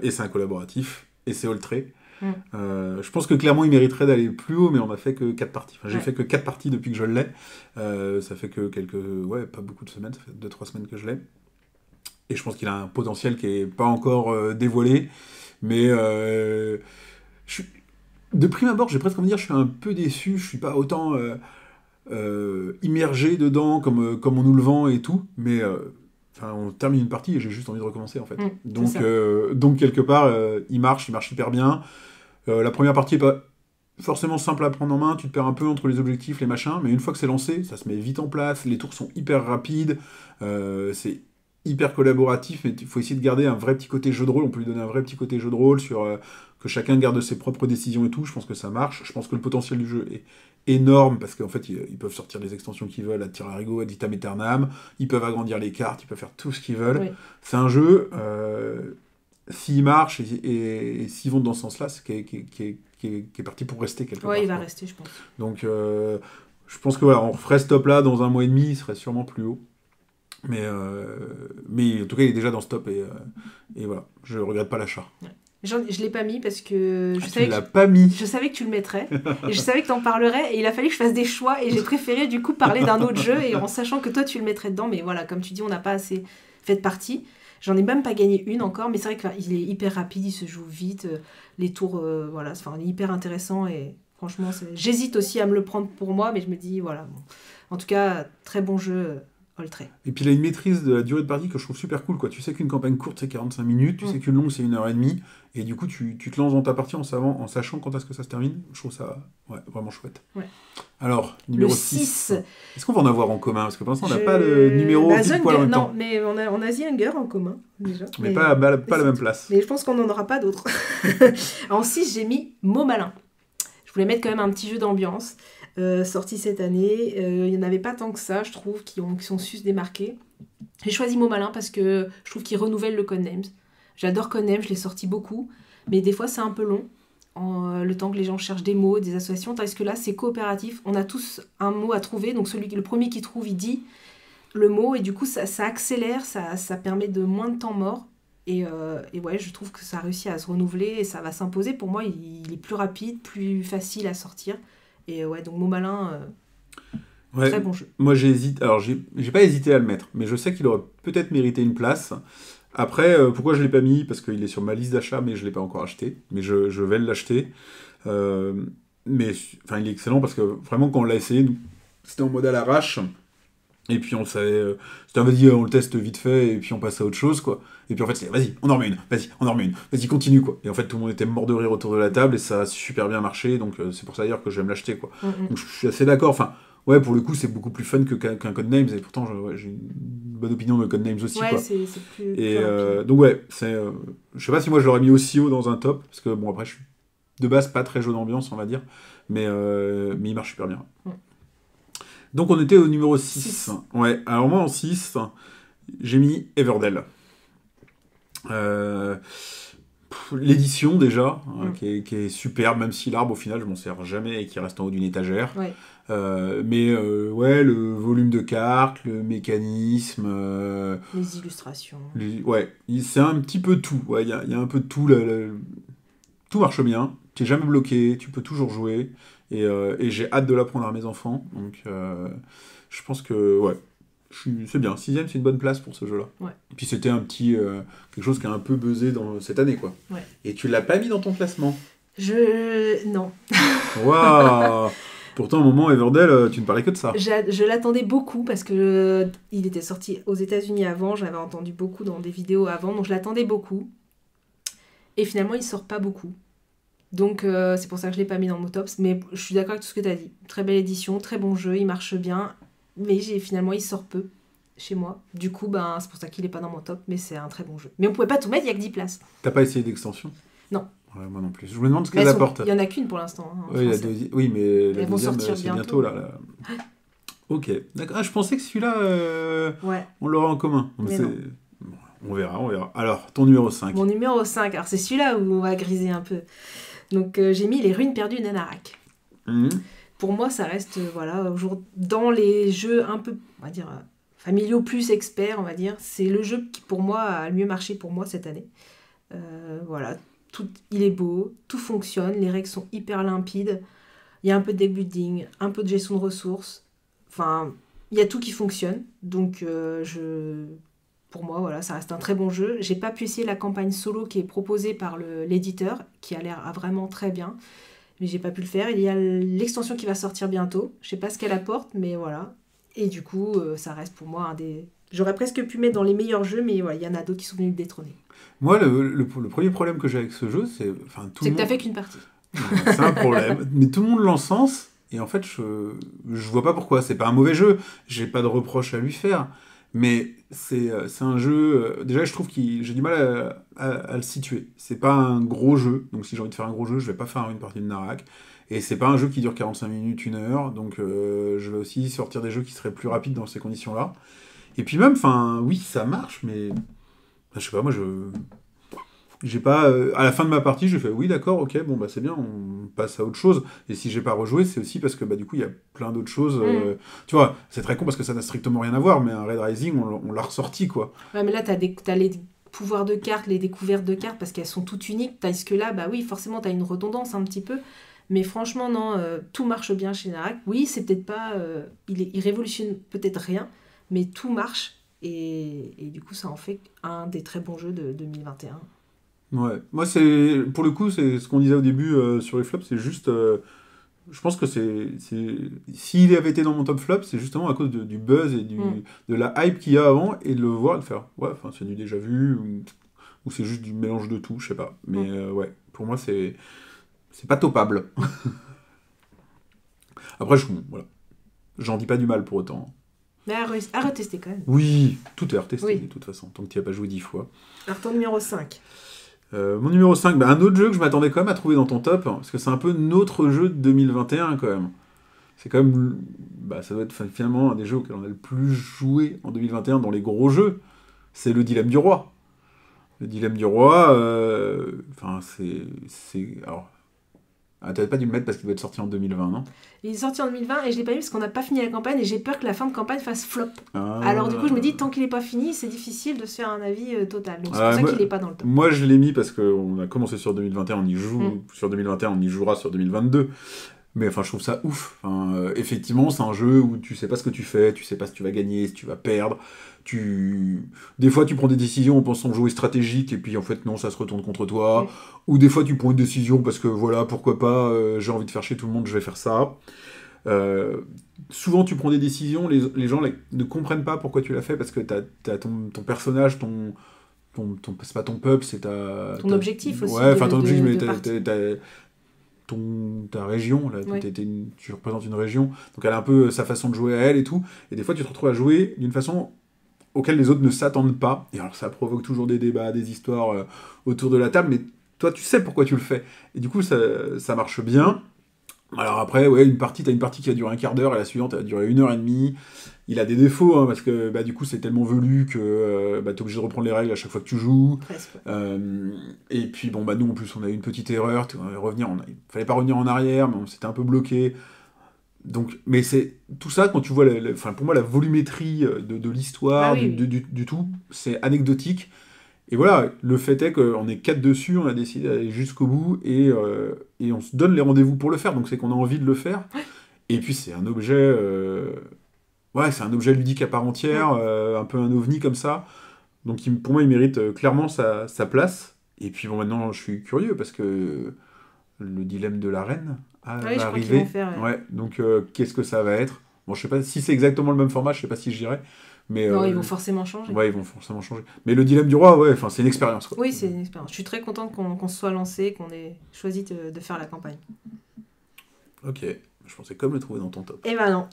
et c'est un collaboratif, et c'est Oltré. Je pense que clairement il mériterait d'aller plus haut, mais on a fait que 4 parties. J'ai fait que 4 parties depuis que je l'ai. Ça fait que pas beaucoup de semaines, ça fait 2-3 semaines que je l'ai. Et je pense qu'il a un potentiel qui est pas encore dévoilé. Mais de prime abord, j'ai presque envie de dire, je suis un peu déçu. Je suis pas autant immergé dedans comme on nous le vend et tout. Mais on termine une partie et j'ai juste envie de recommencer en fait. Donc quelque part, il marche hyper bien. La première partie est pas forcément simple à prendre en main, tu te perds un peu entre les objectifs, les machins, mais une fois que c'est lancé, ça se met vite en place, les tours sont hyper rapides, c'est hyper collaboratif, mais il faut essayer de garder un vrai petit côté jeu de rôle, on peut lui donner un vrai petit côté jeu de rôle sur que chacun garde ses propres décisions et tout, je pense que ça marche, je pense que le potentiel du jeu est énorme, parce qu'en fait, ils peuvent sortir les extensions qu'ils veulent, à tir à rigot, ad vitam aeternam, ils peuvent agrandir les cartes, ils peuvent faire tout ce qu'ils veulent. Oui. C'est un jeu, s'il marche et s'ils vont dans ce sens-là, c'est qui est parti pour rester quelque part. Ouais, il va rester, je pense. Donc, je pense que voilà, on referait ce top-là dans un mois et demi, il serait sûrement plus haut. Mais en tout cas, il est déjà dans ce top et voilà, je regrette pas l'achat. Ouais. Je l'ai pas mis parce que je savais que tu le mettrais et je savais que t'en parlerais et il a fallu que je fasse des choix et j'ai préféré du coup parler d'un autre jeu et en sachant que toi tu le mettrais dedans, mais voilà, comme tu dis, on n'a pas assez fait de partie. J'en ai même pas gagné une encore, mais c'est vrai qu'il est hyper rapide, il se joue vite, les tours, il est hyper intéressant et franchement, j'hésite aussi à me le prendre pour moi, mais je me dis, voilà. Bon. En tout cas, très bon jeu Oltré. Et puis il a une maîtrise de la durée de partie que je trouve super cool, quoi. Tu sais qu'une campagne courte c'est 45 minutes, tu sais qu'une longue c'est 1h30, et du coup tu te lances dans ta partie en sachant quand est-ce que ça se termine. Je trouve ça vraiment chouette. Ouais. Alors, numéro Le 6. 6. Est-ce qu'on va en avoir en commun? Parce que pour l'instant on n'a pas le numéro pile poil en même temps. Non, mais on a The Hunger en commun, déjà. Mais pas la même place. Mais je pense qu'on n'en aura pas d'autres. En 6, j'ai mis Mots Malins. Je voulais mettre quand même un petit jeu d'ambiance. Sorti cette année. Il n'y en avait pas tant que ça, je trouve, qui sont su se démarquer. J'ai choisi Mots Malins parce que je trouve qu'il renouvelle le Codenames. J'adore Codenames, je l'ai sorti beaucoup, mais des fois c'est un peu long, le temps que les gens cherchent des mots, des associations, tandis que là c'est coopératif, on a tous un mot à trouver, donc le premier qui trouve, il dit le mot, et du coup ça accélère, ça permet de moins de temps mort, et ouais, je trouve que ça a réussi à se renouveler, et ça va s'imposer. Pour moi, il est plus rapide, plus facile à sortir, et ouais, donc Mots Malins... Ouais, très bon jeu. Moi j'hésite, alors j'ai pas hésité à le mettre, mais je sais qu'il aurait peut-être mérité une place. Après, pourquoi je l'ai pas mis? Parce qu'il est sur ma liste d'achat, mais je l'ai pas encore acheté. Mais je vais l'acheter. Mais enfin, il est excellent parce que vraiment quand on l'a essayé, c'était en mode à l'arrache. Et puis on savait, c'était vas-y, on le teste vite fait et puis on passe à autre chose, quoi. Et puis en fait c'est vas-y, on en remet une, vas-y continue, quoi. Et en fait tout le monde était mort de rire autour de la table et ça a super bien marché, donc c'est pour ça d'ailleurs que je vais me l'acheter, quoi. Donc je suis assez d'accord. Enfin, ouais, pour le coup, c'est beaucoup plus fun qu'un Codenames, et pourtant, j'ai une bonne opinion de Codenames aussi, ouais, quoi. c'est plus... Et plus donc, ouais, je sais pas si moi je l'aurais mis aussi haut dans un top, parce que, bon, après, je suis de base pas très jeu d'ambiance, on va dire, mais il marche super bien. Donc, on était au numéro 6. Ouais, alors moi, en 6, j'ai mis Everdell. L'édition, déjà, qui est super, même si l'arbre, au final, je m'en sers jamais et qui reste en haut d'une étagère. Ouais. Mais ouais, le volume de cartes, le mécanisme... les illustrations. Ouais, c'est un petit peu tout. Ouais, il y a un peu de tout. Tout marche bien, tu n'es jamais bloqué, tu peux toujours jouer. Et j'ai hâte de l'apprendre à mes enfants. Donc je pense que ouais, c'est bien. 6ème, c'est une bonne place pour ce jeu-là. Ouais. Et puis c'était un petit... quelque chose qui a un peu buzzé dans cette année, quoi. Ouais. Et tu l'as pas mis dans ton classement? Non. Waouh. Pourtant, au moment Everdell, tu ne parlais que de ça. Je l'attendais beaucoup parce que il était sorti aux États-Unis avant, j'avais entendu beaucoup dans des vidéos avant, donc je l'attendais beaucoup. Et finalement, il sort pas beaucoup. Donc c'est pour ça que je l'ai pas mis dans mon tops, mais je suis d'accord avec tout ce que tu as dit. Très belle édition, très bon jeu, il marche bien, mais finalement il sort peu chez moi. Du coup, c'est pour ça qu'il est pas dans mon top, mais c'est un très bon jeu. Mais on pouvait pas tout mettre, il y a que 10 places. T'as pas essayé d'extension? Non. Ouais, moi non plus. Je me demande ce qu'elle apporte. Il y en a qu'une pour l'instant. Hein, oui, oui, mais la deuxième, c'est bientôt là. Ok. D'accord. Ah, je pensais que celui-là, on l'aurait en commun. Mais bon, on verra. Alors, ton numéro 5. Mon numéro 5. Alors, c'est celui-là où on va griser un peu. Donc, j'ai mis Les Ruines perdues d'Anarak. Pour moi, ça reste, dans les jeux un peu, on va dire, familiaux plus experts, on va dire. C'est le jeu qui, pour moi, a le mieux marché pour moi cette année. Il est beau, tout fonctionne, les règles sont hyper limpides, il y a un peu de deck building, un peu de gestion de ressources, enfin, il y a tout qui fonctionne, donc pour moi, ça reste un très bon jeu. J'ai pas pu essayer la campagne solo qui est proposée par l'éditeur, qui a l'air vraiment très bien, mais j'ai pas pu le faire. Il y a l'extension qui va sortir bientôt, je sais pas ce qu'elle apporte, mais voilà, et du coup, ça reste pour moi un des... J'aurais presque pu mettre dans les meilleurs jeux, mais il y en a d'autres qui sont venus le détrôner. Moi, le premier problème que j'ai avec ce jeu, c'est... C'est que t'as fait qu'une partie. C'est un problème. Mais tout le monde l'encense, et en fait, je vois pas pourquoi. C'est pas un mauvais jeu, j'ai pas de reproche à lui faire, mais c'est un jeu... déjà, je trouve que j'ai du mal à le situer. C'est pas un gros jeu, donc si j'ai envie de faire un gros jeu, je vais pas faire une partie de Narak. Et c'est pas un jeu qui dure 45 minutes, 1 heure, donc je vais aussi sortir des jeux qui seraient plus rapides dans ces conditions-là. Et puis même, oui, ça marche, mais... Je sais pas, moi, j'ai pas... à la fin de ma partie, j'ai fait, oui, d'accord, ok, bon, c'est bien, on passe à autre chose. Et si j'ai pas rejoué, c'est aussi parce que, du coup, il y a plein d'autres choses. Tu vois, c'est très con parce que ça n'a strictement rien à voir, mais un Red Rising, on l'a ressorti, quoi. Ouais, mais là, t'as les pouvoirs de cartes, les découvertes de cartes, parce qu'elles sont toutes uniques. Tandis que là, oui, forcément, t'as une redondance un petit peu. Mais franchement, non, tout marche bien chez Narak. Oui, c'est peut-être pas... il révolutionne peut-être rien, mais tout marche. Et du coup, ça en fait un des très bons jeux de 2021. Ouais, moi, pour le coup, c'est ce qu'on disait au début sur les flops, c'est juste Je pense que s'il avait été dans mon top flop, c'est justement à cause du buzz et de la hype qu'il y a avant, et de le voir et de faire, ouais, enfin, c'est du déjà vu, ou c'est juste du mélange de tout, je sais pas. Mais ouais, pour moi, c'est pas topable. Après, voilà. J'en dis pas du mal pour autant. Mais à retester quand même. Oui, tout est à retester, de toute façon, tant que tu n'y as pas joué 10 fois. Alors, ton numéro 5. Mon numéro 5, un autre jeu que je m'attendais quand même à trouver dans ton top, parce que c'est un peu notre jeu de 2021 quand même. C'est quand même, ça doit être finalement un des jeux auxquels on a le plus joué en 2021 dans les gros jeux. C'est le Dilemme du Roi. Le Dilemme du Roi, alors, t'avais pas dû le mettre parce qu'il doit être sorti en 2020, non? Il est sorti en 2020 et je l'ai pas eu parce qu'on n'a pas fini la campagne et j'ai peur que la fin de campagne fasse flop. Ah. Alors du coup je me dis tant qu'il est pas fini c'est difficile de se faire un avis total. Donc c'est pour ça qu'il est pas dans le top. Moi je l'ai mis parce qu'on a commencé sur 2021, on y joue sur 2021, on y jouera sur 2022. Mais enfin je trouve ça ouf. Effectivement c'est un jeu où tu sais pas ce que tu fais, tu sais pas si tu vas gagner, si tu vas perdre. Des fois tu prends des décisions en pensant jouer stratégique et puis en fait non ça se retourne contre toi. Ou des fois tu prends une décision parce que voilà pourquoi pas, j'ai envie de faire chier tout le monde, je vais faire ça. Souvent tu prends des décisions, les gens ne comprennent pas pourquoi tu l'as fait parce que t'as ton personnage, c'est pas ton peuple, c'est ton objectif aussi. Ouais, enfin ton objectif, mais ta région, là, tu représentes une région, donc elle a un peu sa façon de jouer à elle et tout, et des fois tu te retrouves à jouer d'une façon auquel les autres ne s'attendent pas, et alors ça provoque toujours des débats, des histoires autour de la table, mais toi tu sais pourquoi tu le fais, et du coup ça marche bien. Alors après, t'as une partie qui a duré un quart d'heure, et la suivante elle a duré 1h30, il a des défauts, parce que du coup c'est tellement velu que t'es obligé de reprendre les règles à chaque fois que tu joues. Et puis nous en plus on a eu une petite erreur, il fallait pas revenir en arrière, mais on s'était un peu bloqué. Donc, mais c'est tout ça quand tu vois, pour moi la volumétrie de l'histoire, du tout, c'est anecdotique. Et voilà, le fait est qu'on est 4 dessus, on a décidé d'aller jusqu'au bout et on se donne les rendez-vous pour le faire, donc c'est qu'on a envie de le faire. Et puis c'est un objet, c'est un objet ludique à part entière, un peu un ovni comme ça. Donc pour moi il mérite clairement sa place. Et puis maintenant je suis curieux parce que le dilemme de la reine va arriver. Donc qu'est-ce que ça va être? Bon, je sais pas si c'est exactement le même format, je sais pas si j'irai. Mais, non, ils vont forcément changer. Ouais, ils vont forcément changer. Mais le Dilemme du Roi, c'est une expérience, quoi. Oui, c'est une expérience. Je suis très contente qu'on se soit lancé, qu'on ait choisi de faire la campagne. Ok, je pensais comme le trouver dans ton top. Eh ben non.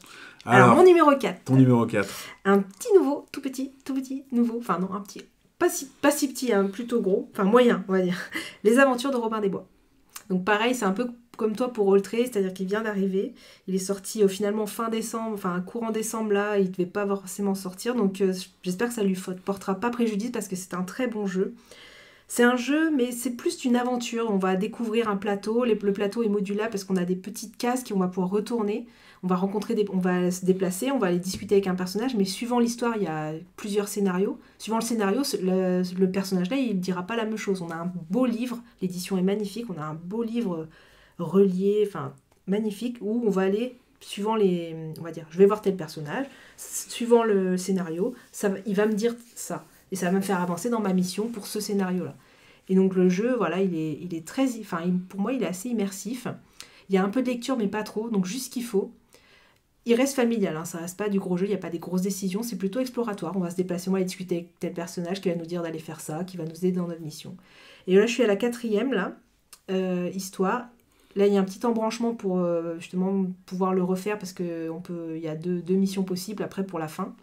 Alors mon numéro 4. Ton numéro 4. Un petit nouveau, tout petit nouveau. Enfin non, un petit, pas si petit, plutôt gros. Enfin moyen, on va dire. Les aventures de Robin des Bois. Donc pareil, c'est un peu comme toi pour All Trail, c'est-à-dire qu'il vient d'arriver. Il est sorti finalement fin décembre, courant décembre là, il ne devait pas forcément sortir. Donc j'espère que ça lui portera pas préjudice parce que c'est un très bon jeu. C'est un jeu, mais c'est plus une aventure. On va découvrir un plateau. Le plateau est modulable parce qu'on a des petites cases qu'on va pouvoir retourner. On va on va se déplacer, on va aller discuter avec un personnage, mais suivant l'histoire, il y a plusieurs scénarios. Suivant le scénario, le personnage-là, il ne dira pas la même chose. On a un beau livre, l'édition est magnifique, on a un beau livre relié, magnifique, où on va aller, suivant on va dire, je vais voir tel personnage, suivant le scénario, il va me dire ça. Et ça va me faire avancer dans ma mission pour ce scénario-là. Et donc le jeu, voilà, il est très... pour moi, il est assez immersif. Il y a un peu de lecture, mais pas trop, donc juste ce qu'il faut. Il reste familial, ça reste pas du gros jeu, il n'y a pas des grosses décisions, c'est plutôt exploratoire. On va se déplacer, on va aller discuter avec tel personnage qui va nous dire d'aller faire ça, qui va nous aider dans notre mission. Et là, je suis à la 4e, histoire. Là, il y a un petit embranchement pour justement pouvoir le refaire, parce qu'il y a deux missions possibles après pour la fin.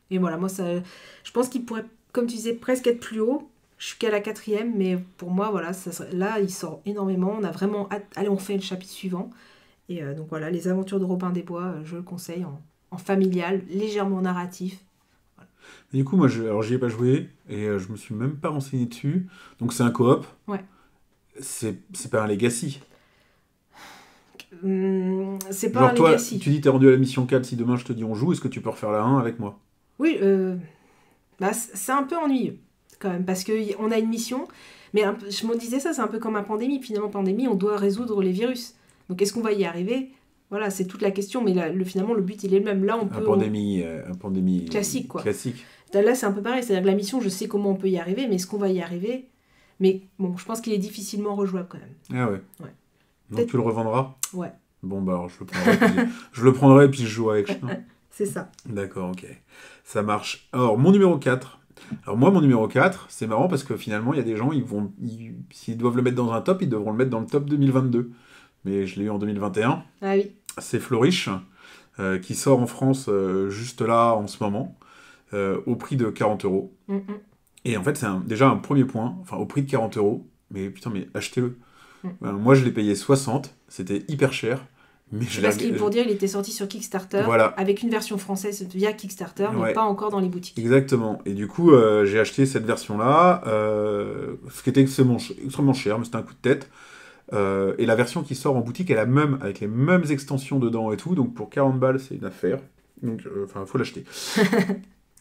Et voilà, moi, je pense qu'il pourrait, comme tu disais, presque être plus haut. Je suis qu'à la 4e, mais pour moi, voilà, là, il sort énormément. On a vraiment hâte. Allez, on fait le chapitre suivant. Et donc voilà, les aventures de Robin des Bois, je le conseille en familial, légèrement narratif. Voilà. Et du coup, moi, j'y ai pas joué et je me suis même pas renseigné dessus. Donc c'est un coop. Ouais. C'est pas un legacy. C'est pas un legacy. Tu dis t'es rendu à la mission 4, si demain je te dis on joue, est-ce que tu peux refaire la 1 avec moi? Oui, c'est un peu ennuyeux quand même, parce qu'on a une mission, mais je me disais ça, c'est un peu comme une pandémie. Finalement, pandémie, on doit résoudre les virus. Donc, est-ce qu'on va y arriver? Voilà, c'est toute la question, mais finalement, le but, il est le même. Là, on peut... Un pandémie classique, quoi. Classique. Là, c'est un peu pareil, c'est-à-dire que la mission, je sais comment on peut y arriver, mais est-ce qu'on va y arriver? Mais bon, je pense qu'il est difficilement rejouable, quand même. Ah ouais. Donc, tu le revendras? Ouais. Bon, bah alors je le prendrai puis je jouerai avec chien. C'est ça. D'accord, ok. Ça marche. Alors, mon numéro 4. Alors, moi, mon numéro 4, c'est marrant parce que finalement, il y a des gens, s'ils doivent le mettre dans un top, ils devront le mettre dans le top 2022. Mais je l'ai eu en 2021. Ah oui. C'est Flourish, qui sort en France juste là, en ce moment, au prix de 40 €. Mm, mm. Et en fait, c'est déjà un premier point, enfin, au prix de 40 €. Mais putain, mais achetez-le. Mm. Moi, je l'ai payé 60, c'était hyper cher. Mais Parce qu'il, pour dire, il était sorti sur Kickstarter, Voilà. avec une version française via Kickstarter, mais Ouais. pas encore dans les boutiques. Exactement. Et du coup, j'ai acheté cette version-là, ce qui était extrêmement cher, mais c'était un coup de tête. Et la version qui sort en boutique est la même, avec les mêmes extensions dedans et tout. Donc pour 40 balles, c'est une affaire. Donc, faut l'acheter.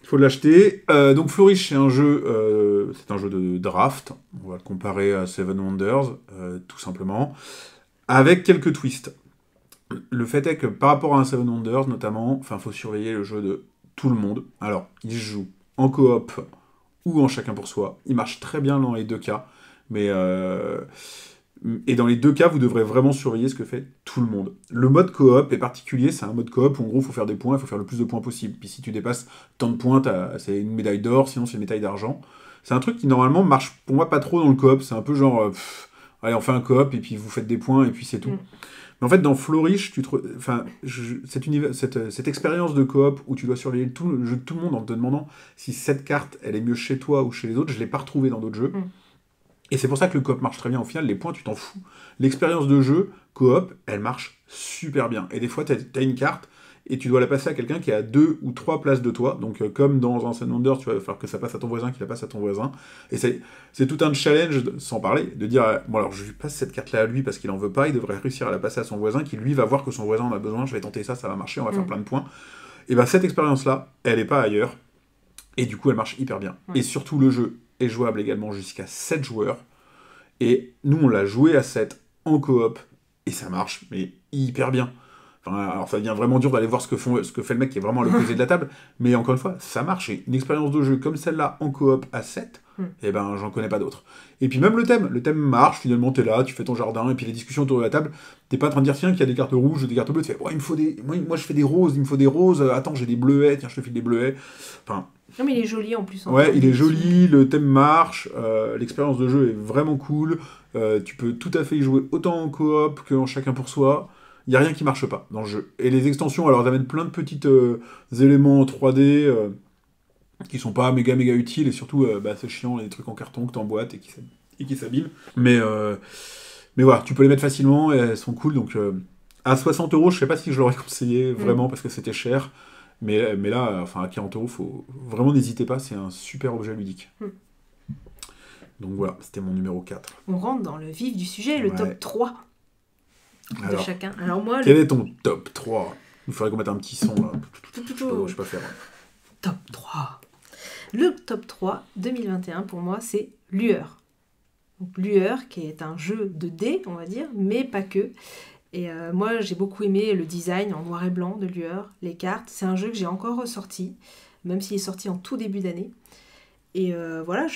Faut l'acheter. Donc Flourish, c'est un jeu de draft. On va le comparer à Seven Wonders, tout simplement. Avec quelques twists. Le fait est que par rapport à un Seven Wonders, notamment, faut surveiller le jeu de tout le monde. Alors, il se joue en coop ou en chacun pour soi. Il marche très bien dans les deux cas. Et dans les deux cas, vous devrez vraiment surveiller ce que fait tout le monde. Le mode coop est particulier, c'est un mode coop où en gros, il faut faire des points, il faut faire le plus de points possible. Puis si tu dépasses tant de points, c'est une médaille d'or, sinon c'est une médaille d'argent. C'est un truc qui normalement marche pour moi pas trop dans le coop, c'est un peu genre, allez, on fait un coop et puis vous faites des points et puis c'est tout. Mais en fait, dans Flourish, cette expérience de coop où tu dois surveiller tout le jeu de tout le monde en te demandant si cette carte, elle est mieux chez toi ou chez les autres, je ne l'ai pas retrouvée dans d'autres jeux. Et c'est pour ça que le coop marche très bien. Au final, les points, tu t'en fous. L'expérience de jeu, coop, elle marche super bien. Et des fois, tu as une carte et tu dois la passer à quelqu'un qui est à 2 ou 3 places de toi. Donc, comme dans un Seven Wonders, tu vas falloir que ça passe à ton voisin, qu'il la passe à ton voisin. Et c'est tout un challenge, sans parler, de dire, bon alors, je lui passe cette carte-là à lui parce qu'il en veut pas, il devrait réussir à la passer à son voisin, qui lui va voir que son voisin en a besoin, je vais tenter ça va marcher, on va faire plein de points. Et bien, cette expérience-là, elle n'est pas ailleurs. Et du coup, elle marche hyper bien. Et surtout, le jeu est jouable également jusqu'à 7 joueurs. Et nous, on l'a joué à 7 en coop, et ça marche, mais hyper bien. Alors ça devient vraiment dur d'aller voir ce que fait le mec qui est vraiment à l'opposé de la table, mais encore une fois, ça marche. Et une expérience de jeu comme celle-là en coop à 7, eh ben j'en connais pas d'autres. Et puis même le thème marche, finalement t'es là, tu fais ton jardin, et puis les discussions autour de la table, t'es pas en train de dire tiens qu'il y a des cartes rouges ou des cartes bleues, tu fais il me faut moi je fais des roses, il me faut des roses, attends j'ai des bleuets, tiens je te file des bleuets. Non mais il est joli en plus. Ouais, il est joli, le thème marche, l'expérience de jeu est vraiment cool, tu peux tout à fait y jouer autant en coop qu'en chacun pour soi. Il n'y a rien qui marche pas dans le jeu. Et les extensions, alors elles amènent plein de petits éléments en 3D qui sont pas méga utiles, et surtout c'est chiant, les trucs en carton que t'emboîtes et qui s'abîment. Mais voilà, tu peux les mettre facilement et elles sont cool. Donc à 60 €, je sais pas si je l'aurais conseillé vraiment parce que c'était cher. Mais là, à 40 €, n'hésitez pas, c'est un super objet ludique. Donc voilà, c'était mon numéro 4. On rentre dans le vif du sujet, le top 3 de chacun. Alors moi, quel est ton top 3 ? Il faudrait qu'on mette un petit son là. Je sais pas faire. Top 3. Le top 3 2021 pour moi, c'est Lueur. Donc Lueur, qui est un jeu de dés, on va dire, mais pas que. Et moi, j'ai beaucoup aimé le design en noir et blanc de Lueur, les cartes. C'est un jeu que j'ai encore ressorti, même s'il est sorti en tout début d'année. Et voilà,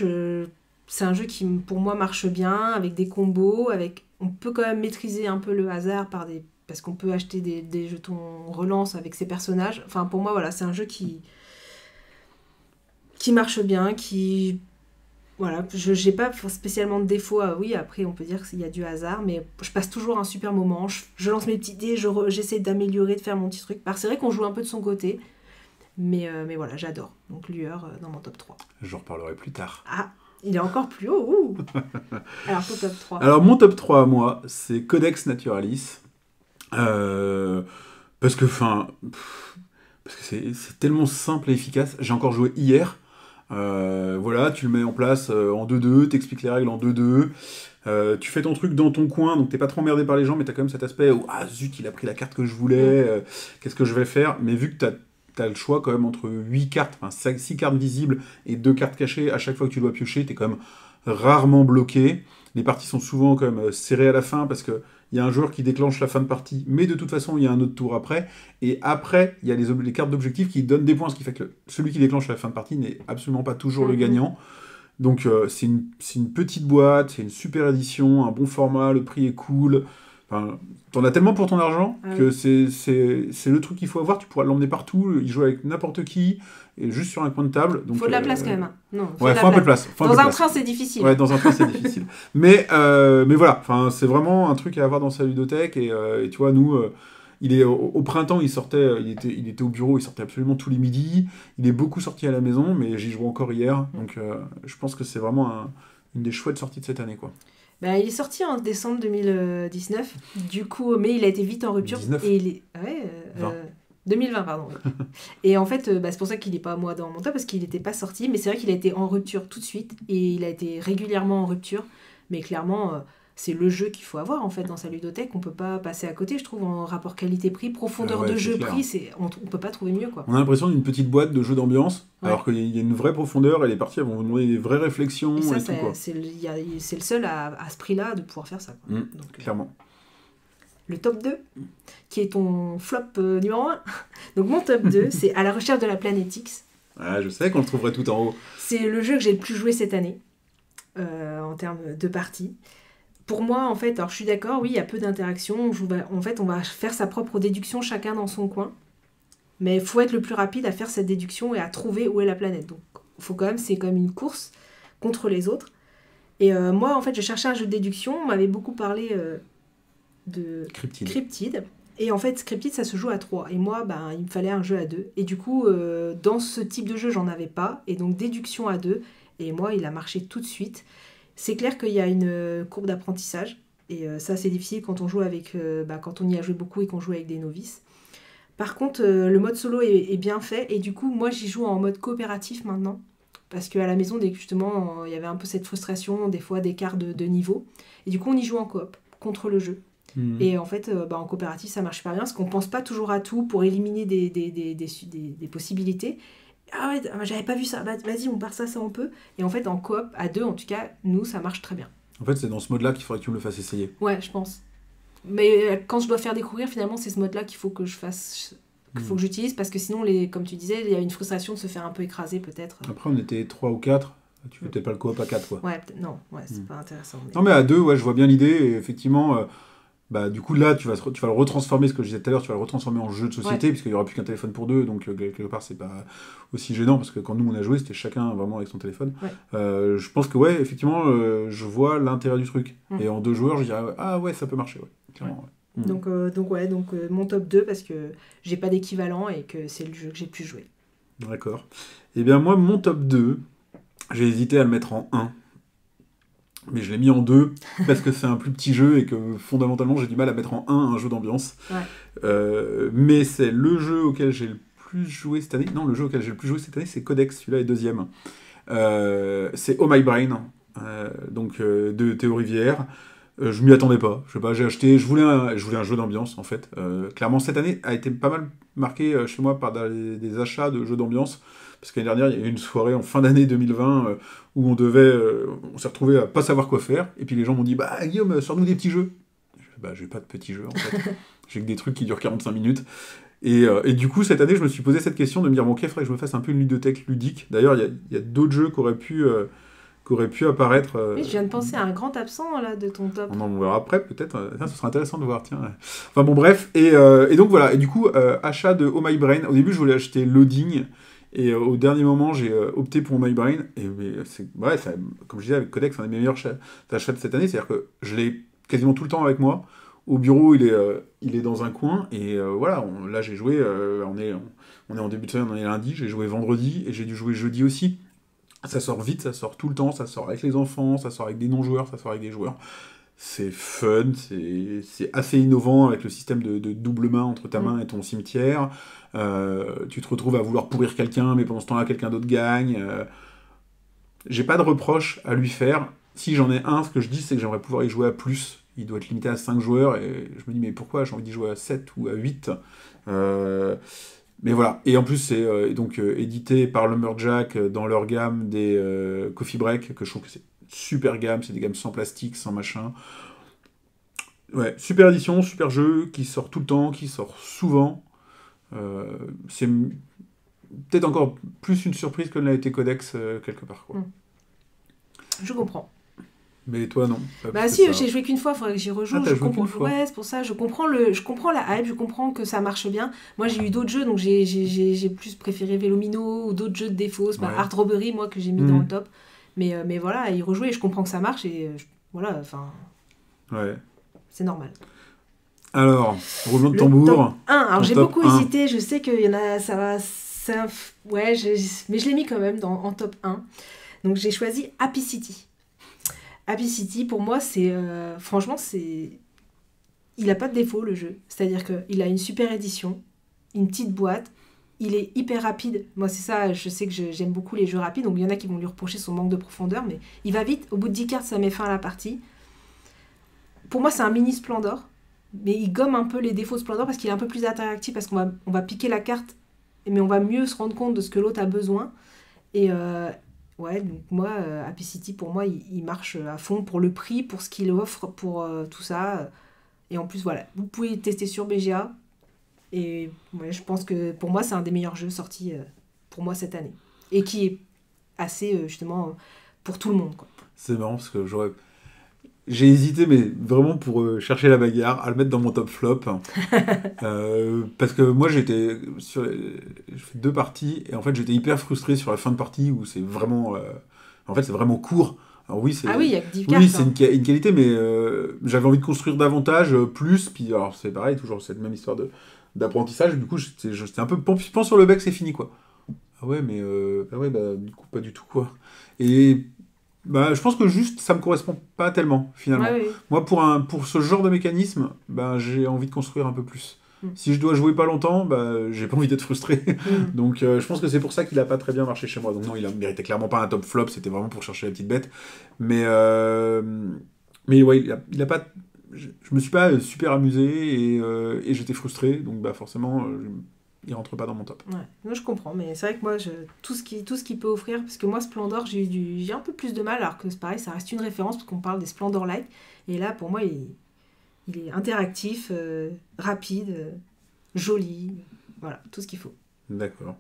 c'est un jeu qui, pour moi, marche bien, avec des combos, on peut quand même maîtriser un peu le hasard parce qu'on peut acheter des jetons relance avec ses personnages. Enfin, pour moi, voilà, c'est un jeu qui marche bien, Voilà, je n'ai pas spécialement de défaut. Oui, après, on peut dire qu'il y a du hasard, mais je passe toujours un super moment. Je lance mes petits dés, j'essaie d'améliorer, de faire mon petit truc. Alors, c'est vrai qu'on joue un peu de son côté, mais voilà, j'adore. Donc, Lueur dans mon top 3. J'en reparlerai plus tard. Ah, il est encore plus haut. Alors, ton top 3. Alors, mon top 3 à moi, c'est Codex Naturalis. Parce que c'est tellement simple et efficace. J'ai encore joué hier. Voilà, tu le mets en place en 2-2, t'expliques les règles en 2-2, tu fais ton truc dans ton coin, donc t'es pas trop emmerdé par les gens, mais t'as quand même cet aspect où ah zut, il a pris la carte que je voulais, qu'est-ce que je vais faire ? Mais vu que t'as le choix quand même entre 8 cartes, 6 cartes visibles et 2 cartes cachées, à chaque fois que tu dois piocher, t'es quand même rarement bloqué. Les parties sont souvent quand même serrées à la fin parce que il y a un joueur qui déclenche la fin de partie, mais de toute façon, il y a un autre tour après. Et après, il y a les cartes d'objectifs qui donnent des points, ce qui fait que celui qui déclenche la fin de partie n'est absolument pas toujours le gagnant. Donc, c'est une petite boîte, c'est une super édition, un bon format, le prix est cool. Enfin, t'en as tellement pour ton argent Ah que oui. c'est le truc qu'il faut avoir. Tu pourras l'emmener partout, il joue avec n'importe qui, et juste sur un coin de table. Donc, Faut de la place quand même. Hein. Non, Ouais, de la faut un peu de place. place. Faut un Dans peu de un place. train, c'est difficile. Ouais, dans un train, c'est difficile. Mais voilà, enfin, c'est vraiment un truc à avoir dans sa ludothèque. Et tu vois, nous, il est au printemps, il était au bureau, il sortait absolument tous les midis. Il est beaucoup sorti à la maison, mais j'y jouais encore hier. Donc, je pense que c'est vraiment une des chouettes sorties de cette année, quoi. Bah, il est sorti en décembre 2019, du coup, mais il a été vite en rupture. 19. Et il est... Ouais, 20. 2020, pardon. Oui. Et en fait, c'est pour ça qu'il n'est pas moi dans mon top, parce qu'il n'était pas sorti, mais c'est vrai qu'il a été en rupture tout de suite, et il a été régulièrement en rupture, mais clairement, c'est le jeu qu'il faut avoir, en fait, dans sa ludothèque, on peut pas passer à côté, je trouve, en rapport qualité-prix, profondeur Ouais, de c'est jeu, clair. prix, on peut pas trouver mieux, quoi. On a l'impression d'une petite boîte de jeux d'ambiance, Ouais. alors qu'il y a une vraie profondeur, et les parties elles vont vous demander des vraies réflexions Et ça, et tout, quoi. c'est le seul à ce prix-là de pouvoir faire ça, quoi. Donc, Clairement. le top 2, qui est ton flop numéro 1. Donc mon top 2, c'est À la recherche de la planète X. Ah, je sais qu'on le trouverait tout en haut. C'est le jeu que j'ai le plus joué cette année, en termes de parties. Pour moi, en fait, alors je suis d'accord, oui, il y a peu d'interactions. En fait, on va faire sa propre déduction chacun dans son coin. Mais il faut être le plus rapide à faire cette déduction et à trouver où est la planète. Donc, faut quand même, c'est comme une course contre les autres. Et moi, en fait, je cherchais un jeu de déduction. On m'avait beaucoup parlé de Cryptid. Et en fait, Cryptid, ça se joue à 3. Et moi, il me fallait un jeu à 2. Et du coup, dans ce type de jeu, j'en avais pas. Et donc, déduction à 2. Et moi, il a marché tout de suite. C'est clair qu'il y a une courbe d'apprentissage. Et ça, c'est difficile quand on joue avec... quand on y a joué beaucoup et qu'on joue avec des novices. Par contre, le mode solo est bien fait. Et du coup, moi, j'y joue en mode coopératif maintenant. Parce qu'à la maison, justement, il y avait un peu cette frustration, des fois, d'écart de niveau. Et du coup, on y joue en coop, contre le jeu. Et en fait, en coopératif, ça marche super bien, parce qu'on pense pas toujours à tout pour éliminer des possibilités. Ah ouais, j'avais pas vu ça, vas-y, on part ça on peut. Et en fait, en coop, à 2, en tout cas, nous, ça marche très bien. En fait, c'est dans ce mode-là qu'il faudrait que tu me le fasses essayer. Ouais, je pense. Mais quand je dois faire découvrir, finalement, c'est ce mode-là qu'il faut que je fasse... qu'il faut que j'utilise, parce que sinon, comme tu disais, il y a une frustration de se faire un peu écraser, peut-être. Après, on était 3 ou 4. Tu fais peut-être pas le coop à 4, quoi. Ouais, peut-être, non, ouais, c'est pas intéressant. Mais... Non, mais à 2, ouais, je vois bien l'idée. Et effectivement, du coup, là, tu vas le retransformer, ce que je disais tout à l'heure, tu vas le retransformer en jeu de société, puisqu'il n'y aura plus qu'un téléphone pour 2. Donc, quelque part, c'est pas aussi gênant, parce que quand nous, on a joué, c'était chacun vraiment avec son téléphone. Ouais. Je pense que, ouais, effectivement, je vois l'intérêt du truc. Et en 2 joueurs, je dirais, ah ouais, ça peut marcher, ouais. Clairement, ouais. Donc mon top 2, parce que j'ai pas d'équivalent et que c'est le jeu que j'ai le plus joué. D'accord. Et bien moi, mon top 2, j'ai hésité à le mettre en 1. Mais je l'ai mis en 2 parce que c'est un plus petit jeu et que fondamentalement j'ai du mal à mettre en 1 un jeu d'ambiance. Ouais. Mais c'est le jeu auquel j'ai le plus joué cette année. Non, le jeu auquel j'ai le plus joué cette année, c'est Codex, celui-là est deuxième. C'est Oh My Brain, de Théo Rivière. Je m'y attendais pas. Je sais pas, je voulais un jeu d'ambiance en fait. Clairement, cette année a été pas mal marquée chez moi par des achats de jeux d'ambiance. Parce qu'année dernière, il y a eu une soirée en fin d'année 2020 où on s'est retrouvé à pas savoir quoi faire. Et puis les gens m'ont dit, Guillaume, sors-nous des petits jeux. J'ai pas de petits jeux en fait. J'ai que des trucs qui durent 45 minutes. Et du coup, cette année, je me suis posé cette question de me dire, bon, ok, il faudrait que je me fasse un peu une ludothèque ludique. D'ailleurs, il y a d'autres jeux qui auraient pu apparaître. Oui, je viens de penser à un grand absent là, de ton top. On en verra après, peut-être. Ce sera intéressant de voir, tiens. Enfin bon, bref. Et donc voilà. Et du coup, achat de Oh My Brain. Au début, je voulais acheter Loading. Et au dernier moment, j'ai opté pour Oh My Brain. Et comme je disais, avec Codex, c'est un des meilleurs achats de cette année. C'est-à-dire que je l'ai quasiment tout le temps avec moi. Au bureau, il est dans un coin. Et voilà, là, j'ai joué. On est en début de semaine, on est lundi. J'ai joué vendredi et j'ai dû jouer jeudi aussi. Ça sort vite, ça sort tout le temps, ça sort avec les enfants, ça sort avec des non-joueurs, ça sort avec des joueurs. C'est fun, c'est assez innovant avec le système de double main entre ta main et ton cimetière. Tu te retrouves à vouloir pourrir quelqu'un, mais pendant ce temps-là, quelqu'un d'autre gagne. J'ai pas de reproche à lui faire. Si j'en ai un, ce que je dis, c'est que j'aimerais pouvoir y jouer à plus. Il doit être limité à 5 joueurs, et je me dis, mais pourquoi j'ai envie d'y jouer à 7 ou à 8 Mais voilà, et en plus c'est édité par Lumberjack dans leur gamme des Coffee Break, que je trouve que c'est super gamme, c'est des gammes sans plastique, sans machin. Ouais, super édition, super jeu, qui sort tout le temps, qui sort souvent. C'est peut-être encore plus une surprise que ne l'a été Codex quelque part, quoi. Je comprends. Mais toi, non. Pas Bah plus que si, ça. j'ai joué qu'une fois, il faudrait que j'y rejoue. Ah, t'as je joué comprends... qu'une fois. Ouais, c'est pour ça, je comprends la hype, je comprends que ça marche bien. Moi, j'ai eu d'autres jeux, donc j'ai plus préféré Vélomino ou d'autres jeux de défausse. Bah, Ouais. Art Robbery, moi, que j'ai mis Mhm. dans le top. Mais voilà, y rejouer, je comprends que ça marche et voilà, enfin, Ouais. c'est normal. Alors, roulement de Le tambour. top 1, alors Ton j'ai top beaucoup 1. hésité, je sais qu'il y en a, ça va... Ouais, mais je l'ai mis quand même en top 1. Donc j'ai choisi Happy City. Happy City, pour moi, c'est... franchement, c'est... Il n'a pas de défaut, le jeu. C'est-à-dire qu'il a une super édition, une petite boîte, il est hyper rapide. Moi, c'est ça, je sais que j'aime beaucoup les jeux rapides, donc il y en a qui vont lui reprocher son manque de profondeur, mais il va vite. Au bout de 10 cartes, ça met fin à la partie. Pour moi, c'est un mini Splendor, mais il gomme un peu les défauts de Splendor parce qu'il est un peu plus interactif, parce on va piquer la carte, mais on va mieux se rendre compte de ce que l'autre a besoin. Et ouais, donc moi, Happy City, pour moi, il marche à fond pour le prix, pour ce qu'il offre, pour tout ça. Et en plus, voilà, vous pouvez tester sur BGA. Et ouais, je pense que pour moi, c'est un des meilleurs jeux sortis pour moi cette année. Et qui est assez, justement, pour tout le monde, quoi. C'est marrant parce que j'ai hésité, mais vraiment pour chercher la bagarre, à le mettre dans mon top flop. Parce que moi, j'ai fait 2 parties, et en fait, j'étais hyper frustré sur la fin de partie où c'est vraiment... en fait, c'est vraiment court. Alors oui, Ah oui, il y a que 10 cartes. oui, c'est une qualité, mais j'avais envie de construire davantage, plus. Puis alors, c'est pareil, toujours cette même histoire d'apprentissage. Du coup, j'étais un peu pan sur le bec, c'est fini, quoi. Ah ouais, mais du coup, pas du tout, quoi. Et bah, je pense que juste, ça me correspond pas tellement, finalement. Ouais, ouais. Moi, pour ce genre de mécanisme, bah, j'ai envie de construire un peu plus. Si je dois jouer pas longtemps, bah, j'ai pas envie d'être frustré. Donc, je pense que c'est pour ça qu'il a pas très bien marché chez moi. Donc, non, il méritait clairement pas un top flop, c'était vraiment pour chercher la petite bête. Mais ouais, il a pas. Je me suis pas super amusé et j'étais frustré. Donc, bah, forcément, il rentre pas dans mon top. Ouais, moi je comprends, mais c'est vrai que moi, tout ce qu'il peut offrir, parce que moi, Splendor, j'ai un peu plus de mal, alors que c'est pareil, ça reste une référence, parce qu'on parle des Splendor-like, et là, pour moi, il est interactif, rapide, joli, voilà, tout ce qu'il faut. D'accord.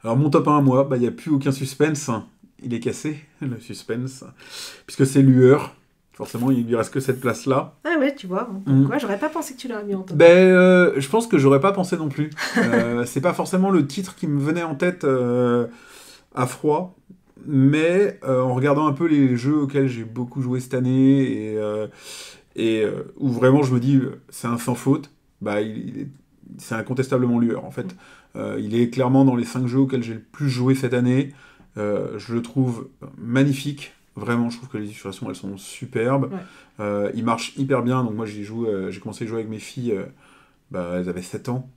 Alors, mon top 1 à moi, il n'y a plus aucun suspense. Il est cassé, le suspense, puisque c'est Lueur. Forcément, il lui reste que cette place-là. Ah ouais, tu vois, pourquoi j'aurais pas pensé que tu l'aurais mis en top. Je pense que j'aurais pas pensé non plus. C'est pas forcément le titre qui me venait en tête à froid, mais en regardant un peu les jeux auxquels j'ai beaucoup joué cette année et où vraiment je me dis c'est un sans faute, c'est incontestablement Lueur en fait. Il est clairement dans les 5 jeux auxquels j'ai le plus joué cette année. Je le trouve magnifique. Vraiment, je trouve que les illustrations, elles sont superbes. Ouais. Il marche hyper bien. Donc moi, j'ai commencé à jouer avec mes filles, elles avaient 7 ans.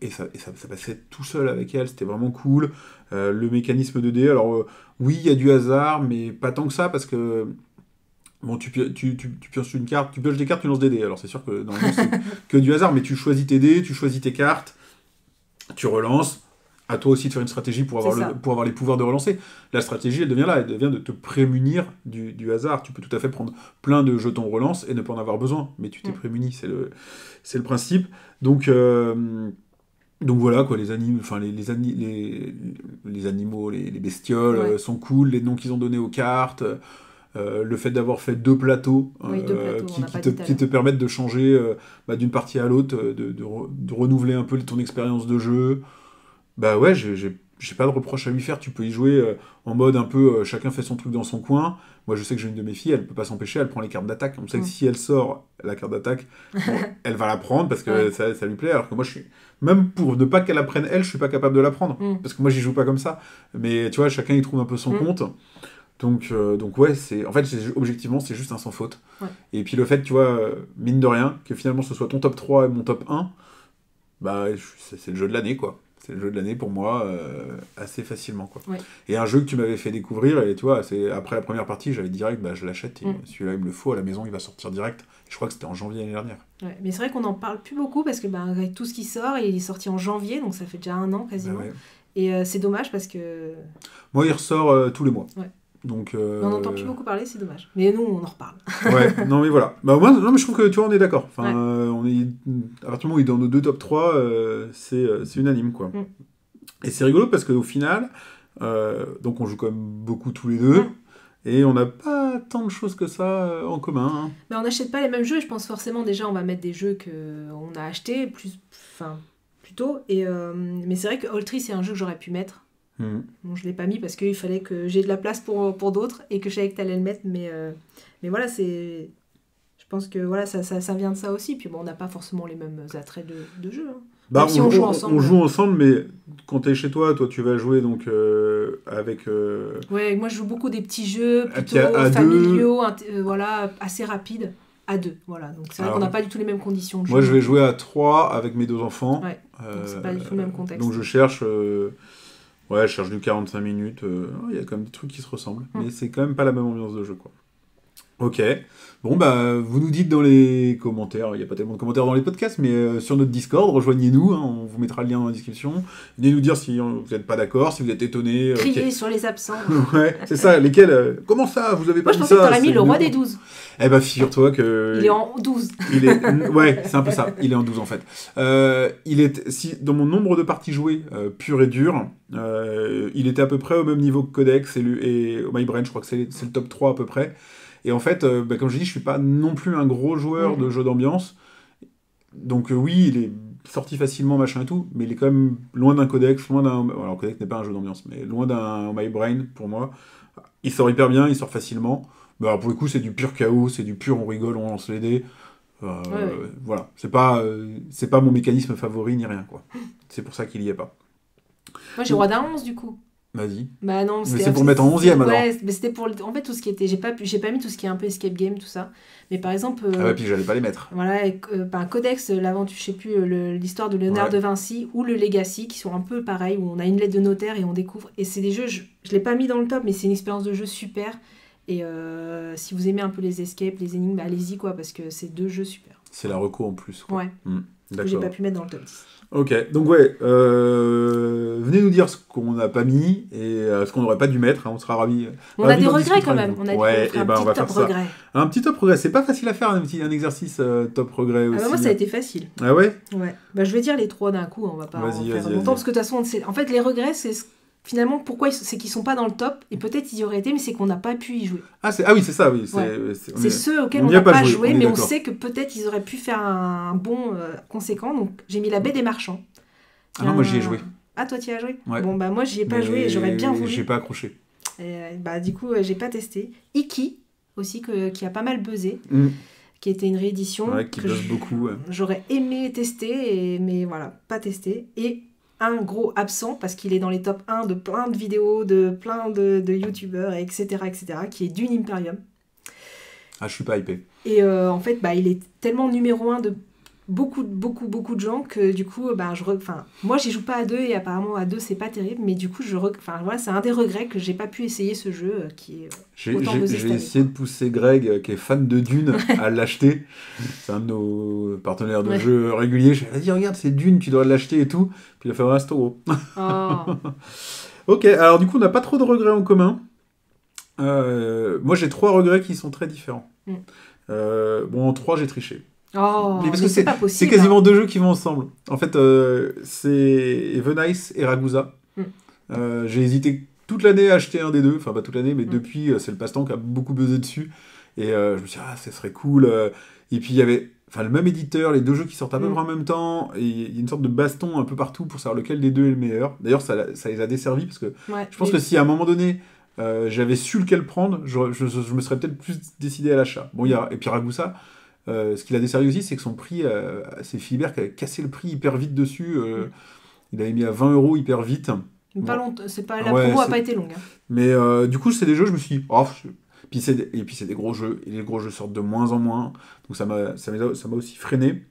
Et ça passait tout seul avec elles. C'était vraiment cool. Le mécanisme de dés, alors oui, il y a du hasard, mais pas tant que ça, parce que bon, tu pioches une carte, tu pioches des cartes, tu lances des dés. Alors c'est sûr que normalement, c'est que du hasard, mais tu choisis tes dés, tu choisis tes cartes, tu relances. À toi aussi de faire une stratégie pour avoir les pouvoirs de relancer. La stratégie, elle devient là, elle devient de te prémunir du hasard. Tu peux tout à fait prendre plein de jetons relance et ne pas en avoir besoin, mais tu t'es prémuni, c'est le principe. Donc voilà, quoi, les animaux, les bestioles sont cool, les noms qu'ils ont donnés aux cartes, le fait d'avoir fait 2 plateaux, qui te permettent de changer d'une partie à l'autre, de renouveler un peu ton expérience de jeu. Bah ouais, j'ai pas de reproche à lui faire. Tu peux y jouer en mode un peu chacun fait son truc dans son coin. Moi, je sais que j'ai une de mes filles, elle peut pas s'empêcher, elle prend les cartes d'attaque. On sait que si elle sort la carte d'attaque, elle va la prendre parce que ça lui plaît. Alors que moi, même pour ne pas qu'elle apprenne elle, je suis pas capable de la prendre parce que moi, j'y joue pas comme ça. Mais tu vois, chacun y trouve un peu son compte. Donc ouais, objectivement, c'est juste un sans faute. Ouais. Et puis le fait, tu vois, mine de rien, que finalement ce soit ton top 3 et mon top 1, c'est le jeu de l'année, quoi. C'est le jeu de l'année pour moi, assez facilement, quoi. Ouais. Et un jeu que tu m'avais fait découvrir, et tu vois, après la première partie, j'avais direct, je l'achète, et celui-là, il me le faut, à la maison, il va sortir direct. Et je crois que c'était en janvier l'année dernière. Ouais, mais c'est vrai qu'on n'en parle plus beaucoup, parce que avec tout ce qui sort, il est sorti en janvier, donc ça fait déjà 1 an quasiment. Ouais. Et c'est dommage, parce que... Moi, il ressort tous les mois. Ouais. Donc, on n'entend plus beaucoup parler, c'est dommage. Mais nous, on en reparle. Ouais, non mais voilà. Moi, non, mais je trouve que tu vois, on est d'accord. Enfin, on est, à partir du moment où il est dans nos 2 top 3, c'est unanime, quoi. Et c'est rigolo parce qu'au final, donc on joue quand même beaucoup tous les deux. Et on n'a pas tant de choses que ça en commun. Hein. Mais on n'achète pas les mêmes jeux. Je pense forcément, déjà, on va mettre des jeux qu'on a achetés plus tôt. Mais c'est vrai que All Tree, c'est un jeu que j'aurais pu mettre. Bon, je ne l'ai pas mis parce qu'il fallait que j'ai de la place pour d'autres et que je savais que tu allais le mettre. Mais voilà, c'est... Je pense que voilà, ça vient de ça aussi. Puis bon, on n'a pas forcément les mêmes attraits de jeu. Hein. Bah, si on joue ensemble. On joue ensemble, mais quand tu es chez toi, tu vas jouer donc avec... Ouais, moi je joue beaucoup des petits jeux plutôt à familiaux, voilà, assez rapides, à 2. Voilà. Donc c'est vrai qu'on n'a pas du tout les mêmes conditions de jeu. Moi je vais jouer à 3 avec mes 2 enfants. Ouais, donc c'est pas du tout le même contexte. Donc je cherche... je cherche du 45 minutes. Il y a quand même des trucs qui se ressemblent. Mais c'est quand même pas la même ambiance de jeu, quoi. Ok. Bon, bah, vous nous dites dans les commentaires, il n'y a pas tellement de commentaires dans les podcasts, mais sur notre Discord, rejoignez-nous, hein, on vous mettra le lien dans la description. Venez nous dire si vous n'êtes pas d'accord, si vous êtes étonné. Criez sur les absents. Ouais, c'est ça, lesquels comment ça, vous avez pas mis ça? Moi, je pensais que t'aurais mis le roi des 12. Eh ben, figure-toi que... Il est en 12. Ouais, c'est un peu ça, il est en 12 en fait. Dans mon nombre de parties jouées, pur et dur, il était à peu près au même niveau que Codex et MyBrain, je crois que c'est le top 3 à peu près. Et en fait, comme je dis, je suis pas non plus un gros joueur de jeux d'ambiance. Donc oui, il est sorti facilement, machin et tout, mais il est quand même loin d'un Codex, alors Codex n'est pas un jeu d'ambiance, mais loin d'un MyBrain, pour moi. Il sort hyper bien, il sort facilement. Mais alors pour le coup, c'est du pur chaos, c'est du pur on rigole, on lance les dés. Voilà, c'est pas mon mécanisme favori ni rien, quoi. C'est pour ça qu'il y est pas. Moi, j'ai roi d'un 11, du coup. Vas-y. Bah non, mais c'est pour mettre en 11e alors. Ouais, mais c'était pour en fait tout ce qui était j'ai pas mis tout ce qui est un peu escape game tout ça. Mais par exemple puis j'allais pas les mettre. Voilà, Codex, l'aventure, je sais plus l'histoire de Léonard de Vinci ou le Legacy qui sont un peu pareils où on a une lettre de notaire et on découvre et c'est des jeux je l'ai pas mis dans le top mais c'est une expérience de jeu super et si vous aimez un peu les escapes, les énigmes, allez-y quoi parce que c'est 2 jeux super. C'est la reco en plus quoi. Ouais. Que j'ai pas pu mettre dans le top 10. Ok, donc venez nous dire ce qu'on n'a pas mis et ce qu'on n'aurait pas dû mettre, hein, on sera ravis. On a des regrets quand même, on a on va faire ça. Un petit top regret, c'est pas facile à faire un exercice top regret aussi. Moi ça a été facile. Ah ouais. Ouais, je vais dire les 3 d'un coup, on va pas faire longtemps parce que de toute façon, en fait les regrets c'est finalement pourquoi c'est qu'ils sont pas dans le top et peut-être ils y auraient été mais c'est qu'on n'a pas pu y jouer. Oui c'est ça oui. C'est ceux auxquels on n'a pas joué mais on sait que peut-être ils auraient pu faire un bon conséquent donc j'ai mis la baie des marchands. Ah non moi j'y ai joué. Ah toi tu y as joué. Ouais. Bon bah moi j'y ai pas joué et j'aurais bien voulu. J'ai pas accroché. Du coup j'ai pas testé. Iki aussi qui a pas mal buzzé. Qui était une réédition qui buzz beaucoup. J'aurais aimé tester mais voilà pas testé et un gros absent parce qu'il est dans les top 1 de plein de vidéos de plein de youtubeurs etc qui est Dune Imperium. Ah je suis pas hypé. Et en fait il est tellement numéro 1 de beaucoup de gens que du coup moi j'y joue pas à 2 et apparemment à 2 c'est pas terrible mais du coup c'est un des regrets que j'ai pas pu essayer ce jeu qui est j'ai essayé de pousser Greg qui est fan de Dune à l'acheter. C'est un de nos partenaires de jeu réguliers. J'ai dit regarde c'est Dune tu dois l'acheter et tout puis il a fait un euro. Ok alors du coup on n'a pas trop de regrets en commun. Moi j'ai 3 regrets qui sont très différents. En 3 j'ai triché. Mais parce que c'est pas possible. C'est quasiment 2 jeux qui vont ensemble. En fait, c'est Evenice et Ragusa. J'ai hésité toute l'année à acheter un des 2. Enfin, pas toute l'année, mais depuis, c'est le passe-temps qui a beaucoup buzzé dessus. Et je me suis dit, ça serait cool. Et puis, il y avait le même éditeur, les 2 jeux qui sortent à peu près en même temps. Et il y a une sorte de baston un peu partout pour savoir lequel des 2 est le meilleur. D'ailleurs, ça les a desservis parce que je pense que si à un moment donné, j'avais su lequel prendre, je me serais peut-être plus décidé à l'achat. Et puis Ragusa. Ce qu'il a desservi aussi, c'est que son prix, c'est Philibert qui a cassé le prix hyper vite dessus. Il avait mis à 20 € hyper vite. Pas longtemps, la promo n'a pas été longue. Hein. Mais du coup, c'est des jeux, je me suis dit, puis c'est des gros jeux, et les gros jeux sortent de moins en moins. Donc ça m'a aussi freiné.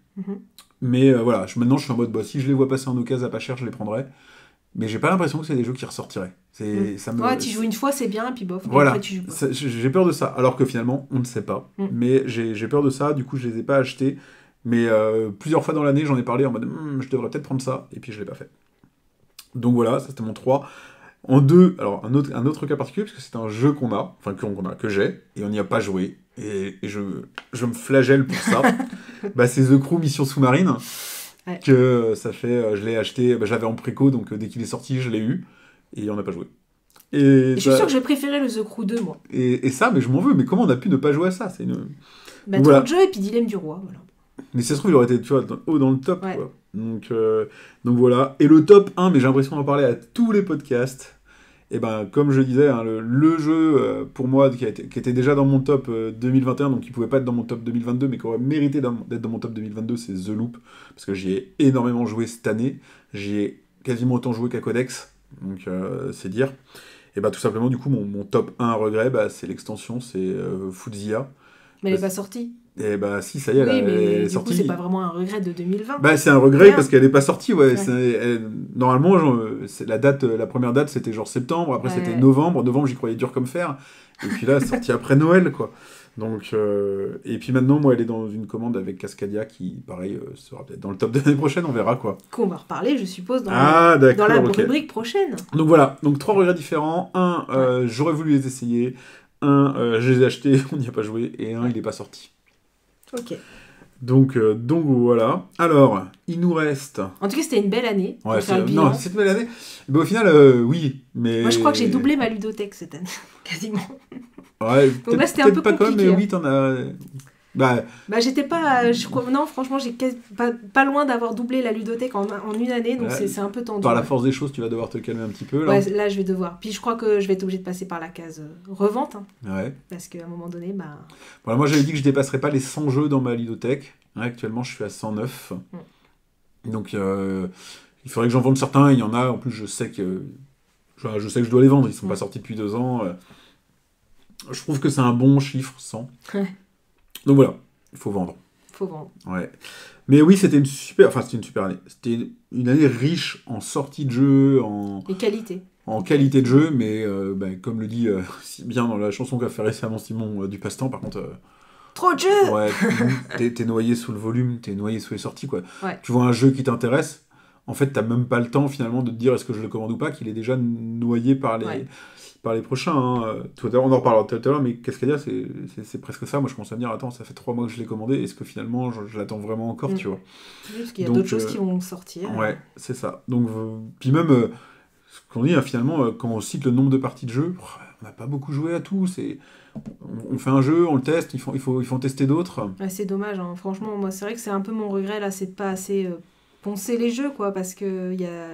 Mais voilà, maintenant je suis en mode, si je les vois passer en occasion à pas cher, je les prendrai. Mais j'ai pas l'impression que c'est des jeux qui ressortiraient. Tu joues une fois, c'est bien, et puis bof. Voilà, après, tu joues pas. J'ai peur de ça. Alors que finalement, on ne sait pas. Mais j'ai peur de ça, du coup, je les ai pas achetés. Mais plusieurs fois dans l'année, j'en ai parlé en mode je devrais peut-être prendre ça, et puis je l'ai pas fait. Donc voilà, ça c'était mon 3. En 2, alors un autre cas particulier, parce que c'est un jeu que j'ai, et on n'y a pas joué. Et je me flagelle pour ça. C'est The Crew Mission Sous-Marine. Ouais. Que ça fait, je l'ai acheté, je l'avais en préco, donc dès qu'il est sorti, je l'ai eu, et on n'a pas joué. Et je suis sûre que j'ai préféré le The Crew 2, moi. Et ça, mais je m'en veux. Mais comment on a pu ne pas jouer à ça? C'est une... Bah, trop de jeux et puis Dilemme du Roi, voilà. Mais si ça se trouve, il aurait été, tu vois, haut dans le top, Ouais. quoi. Donc voilà. Et le top 1, mais j'ai l'impression d'en parler à tous les podcasts. Et ben, comme je disais, hein, le jeu, pour moi, qui était déjà dans mon top 2021, donc qui pouvait pas être dans mon top 2022, mais qui aurait mérité d'être dans mon top 2022, c'est The Loop. Parce que j'y ai énormément joué cette année. J'y ai quasiment autant joué qu'à Codex. Donc, c'est dire. Et ben, tout simplement, du coup, mon top 1 à regret, bah, c'est l'extension, c'est Footsia. Mais elle n'est pas sortie. Et bah si, ça y est, Oui, elle mais est du sortie. coup, c'est pas vraiment un regret de 2020. Bah c'est un regret Rien. parce qu'elle est pas sortie, ouais. Ouais. Normalement, c'est la première date c'était genre septembre, après c'était novembre. Novembre, j'y croyais dur comme fer. Et puis là, elle est sortie après Noël, quoi. Donc, et puis maintenant, moi, elle est dans une commande avec Cascadia qui, pareil, sera peut-être dans le top de l'année prochaine, on verra, quoi. Qu'on va reparler, je suppose, dans d'accord, la ok. rubrique prochaine. Donc voilà, donc 3 regrets différents. Un, j'aurais voulu les essayer. Un, je les ai achetés, on n'y a pas joué. Et un, il n'est pas sorti. Ok. Donc voilà. Alors, il nous reste... En tout cas, c'était une belle année. Ouais, pour faire le bilan. non, c'est une belle année. Mais au final, oui. Mais... Moi, je crois que j'ai doublé ma ludothèque cette année, quasiment. Ouais, Donc là, c'était un peu pas quand même, compliqué. mais oui, t'en as... Bah, J'étais pas... non, franchement, j'ai pas loin d'avoir doublé la ludothèque en une année, donc c'est un peu tendu. par la force des choses, tu vas devoir te calmer un petit peu, là. Ouais, là, je vais devoir. Puis je crois que je vais être obligée de passer par la case revente, hein, Ouais. parce qu'à un moment donné, Voilà, moi, j'avais dit que je dépasserais pas les 100 jeux dans ma ludothèque. Actuellement, je suis à 109. Donc, il faudrait que j'en vende certains. Il y en a, en plus, je sais que je dois les vendre. Ils sont pas sortis depuis 2 ans. Je trouve que c'est un bon chiffre, 100. Ouais. Donc voilà, il faut vendre. faut vendre. Ouais. Mais oui, c'était une super année. C'était une année riche en sorties de jeux, Et qualité. en qualité de jeu, mais comme le dit si bien dans la chanson qu'a fait récemment Simon du Passe-Temps, par contre... Trop de jeux. Ouais, t'es noyé sous le volume, t'es noyé sous les sorties, quoi. Ouais. Tu vois un jeu qui t'intéresse, en fait, t'as même pas le temps, finalement, de te dire est-ce que je le commande ou pas, qu'il est déjà noyé par les prochains. Hein. Tout à l'heure, on en reparlera tout à l'heure, mais qu'est-ce qu'il y a, c'est presque ça. Moi, je commence à me dire, attends, ça fait 3 mois que je l'ai commandé, est-ce que finalement, je l'attends vraiment encore, tu vois. Oui, parce qu'il y a d'autres choses qui vont sortir. Ouais, c'est ça. Donc, puis même, ce qu'on dit, hein, finalement, quand on cite le nombre de parties de jeu, on n'a pas beaucoup joué à tout, on fait un jeu, on le teste, il faut en tester d'autres. Ouais, c'est dommage, hein. Franchement, moi, c'est vrai que c'est un peu mon regret, là, c'est de pas assez poncer les jeux, quoi, parce qu'il y a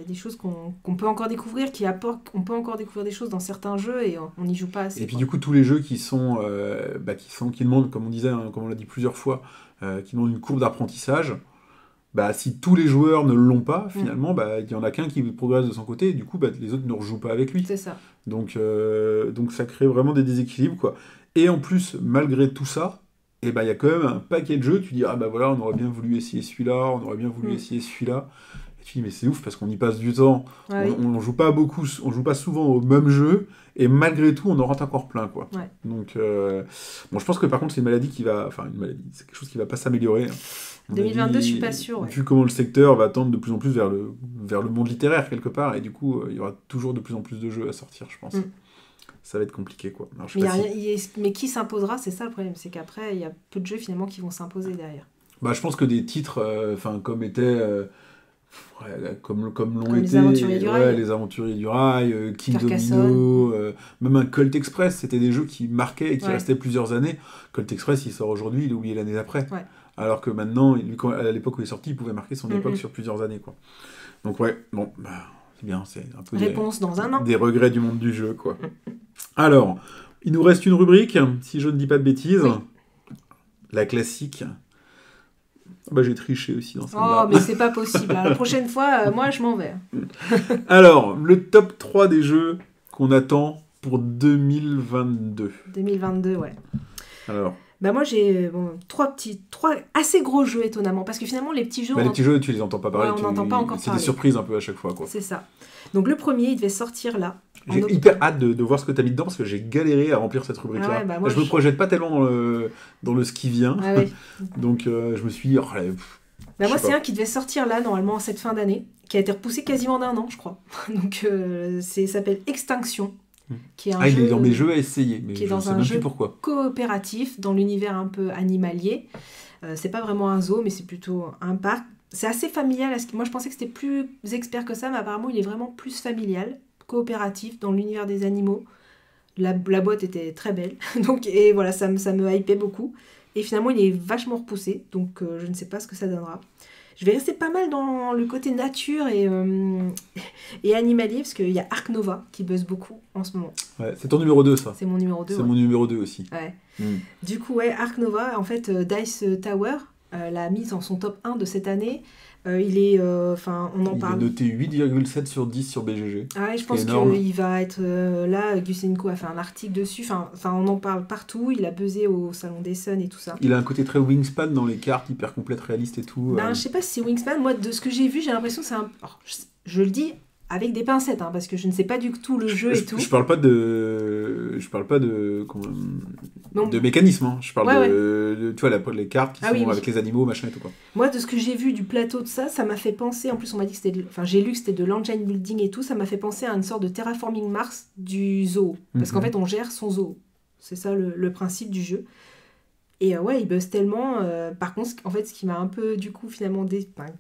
des choses qu'on peut encore découvrir, on peut encore découvrir des choses dans certains jeux, et on n'y joue pas assez. Et puis du coup, tous les jeux qui demandent, comme on disait, hein, comme on l'a dit plusieurs fois, qui demandent une courbe d'apprentissage, si tous les joueurs ne l'ont pas, finalement, il y en a qu'un qui progresse de son côté, et du coup, les autres ne rejouent pas avec lui. C'est ça. Donc ça crée vraiment des déséquilibres, quoi. Et en plus, malgré tout ça, il y a quand même un paquet de jeux, tu dis, voilà, on aurait bien voulu essayer celui-là, on aurait bien voulu essayer celui-là. Et tu dis, mais c'est ouf, parce qu'on y passe du temps, on joue pas beaucoup, on joue pas souvent au même jeu, et malgré tout, on en rate encore plein, quoi. Ouais. Donc, je pense que par contre, c'est une maladie qui va... Enfin, une maladie, c'est quelque chose qui va pas s'améliorer. 2022, je suis pas sûre. Vu comment le secteur va tendre de plus en plus vers le monde littéraire, quelque part, et du coup, il y aura toujours de plus en plus de jeux à sortir, je pense. Ça va être compliqué, quoi. Alors, mais qui s'imposera, c'est ça le problème, c'est qu'après, il y a peu de jeux, finalement, qui vont s'imposer derrière. Je pense que des titres, comme étaient... comme l'ont été les Aventuriers du Rail, les Aventuriers du Rail, King Domino, même un Colt Express, c'était des jeux qui marquaient et qui restaient plusieurs années. Colt Express, il sort aujourd'hui, il est oublié l'année d'après. Ouais. Alors que maintenant, à l'époque où il est sorti, il pouvait marquer son époque sur plusieurs années, quoi. Donc c'est bien, c'est un peu réponse dans un an. Des regrets du monde du jeu, quoi. Alors, il nous reste une rubrique, si je ne dis pas de bêtises. Oui. La classique. J'ai triché aussi dans celle-là. Oh, mais c'est pas possible. La prochaine fois, moi, je m'en vais. Alors, le top 3 des jeux qu'on attend pour 2022. 2022, ouais. Alors... moi, j'ai 3 assez gros jeux, étonnamment. Parce que finalement, les petits jeux... les petits jeux, tu les entends pas parler. Ouais, on n'entend pas encore parler. C'est des surprises un peu à chaque fois, quoi. C'est ça. Donc, le premier, il devait sortir là. J'ai hyper hâte de voir ce que tu as mis dedans, parce que j'ai galéré à remplir cette rubrique-là. Je me projette pas tellement dans le ce qui vient. Ah, oui. Donc, je me suis dit... moi, c'est un qui devait sortir là, normalement, cette fin d'année, qui a été repoussé quasiment d'1 an, je crois. Donc, ça s'appelle Extinction. Qui est un jeu, il est dans mes jeux à essayer, mais qui est je ne sais même plus pourquoi. Coopératif, dans l'univers un peu animalier. C'est pas vraiment un zoo, mais c'est plutôt un parc. C'est assez familial. Moi, je pensais que c'était plus expert que ça, mais apparemment, il est vraiment plus familial. coopératif dans l'univers des animaux. La boîte était très belle, donc, et voilà, ça me hypait beaucoup. Et finalement, il est vachement repoussé, donc je ne sais pas ce que ça donnera. Je vais rester pas mal dans le côté nature et animalier, parce qu'il y a Ark Nova qui buzz beaucoup en ce moment. Ouais, c'est ton numéro 2, ça. C'est mon numéro 2. C'est mon numéro 2 aussi. Ouais. Mm. Du coup, ouais, Ark Nova, en fait, Dice Tower l'a mis dans son top 1 de cette année. Il est, on en parle. Il est noté 8,7 sur 10 sur BGG. Ah ouais, je pense énorme. qu'il va être là. Gusenko a fait un article dessus. Enfin, on en parle partout. Il a buzzé au salon d'Essen et tout ça. Il a un côté très Wingspan dans les cartes, hyper complète, réaliste et tout. Ben, je sais pas si c'est Wingspan. Moi, de ce que j'ai vu, j'ai l'impression que c'est un. Alors, je le dis avec des pincettes, parce que je ne sais pas du tout le jeu et tout. Je parle pas de mécanisme, hein. Je parle de tu vois, les cartes qui sont avec les animaux, machin et tout, quoi. Moi, de ce que j'ai vu du plateau de ça m'a fait penser, en plus on m'a dit que c'était, j'ai lu que c'était de l'engine building et tout, ça m'a fait penser à une sorte de terraforming Mars du zoo, parce qu'en fait on gère son zoo, c'est ça le principe du jeu. Et ouais, il buzz tellement, par contre, en fait, ce qui m'a un peu, du coup, finalement,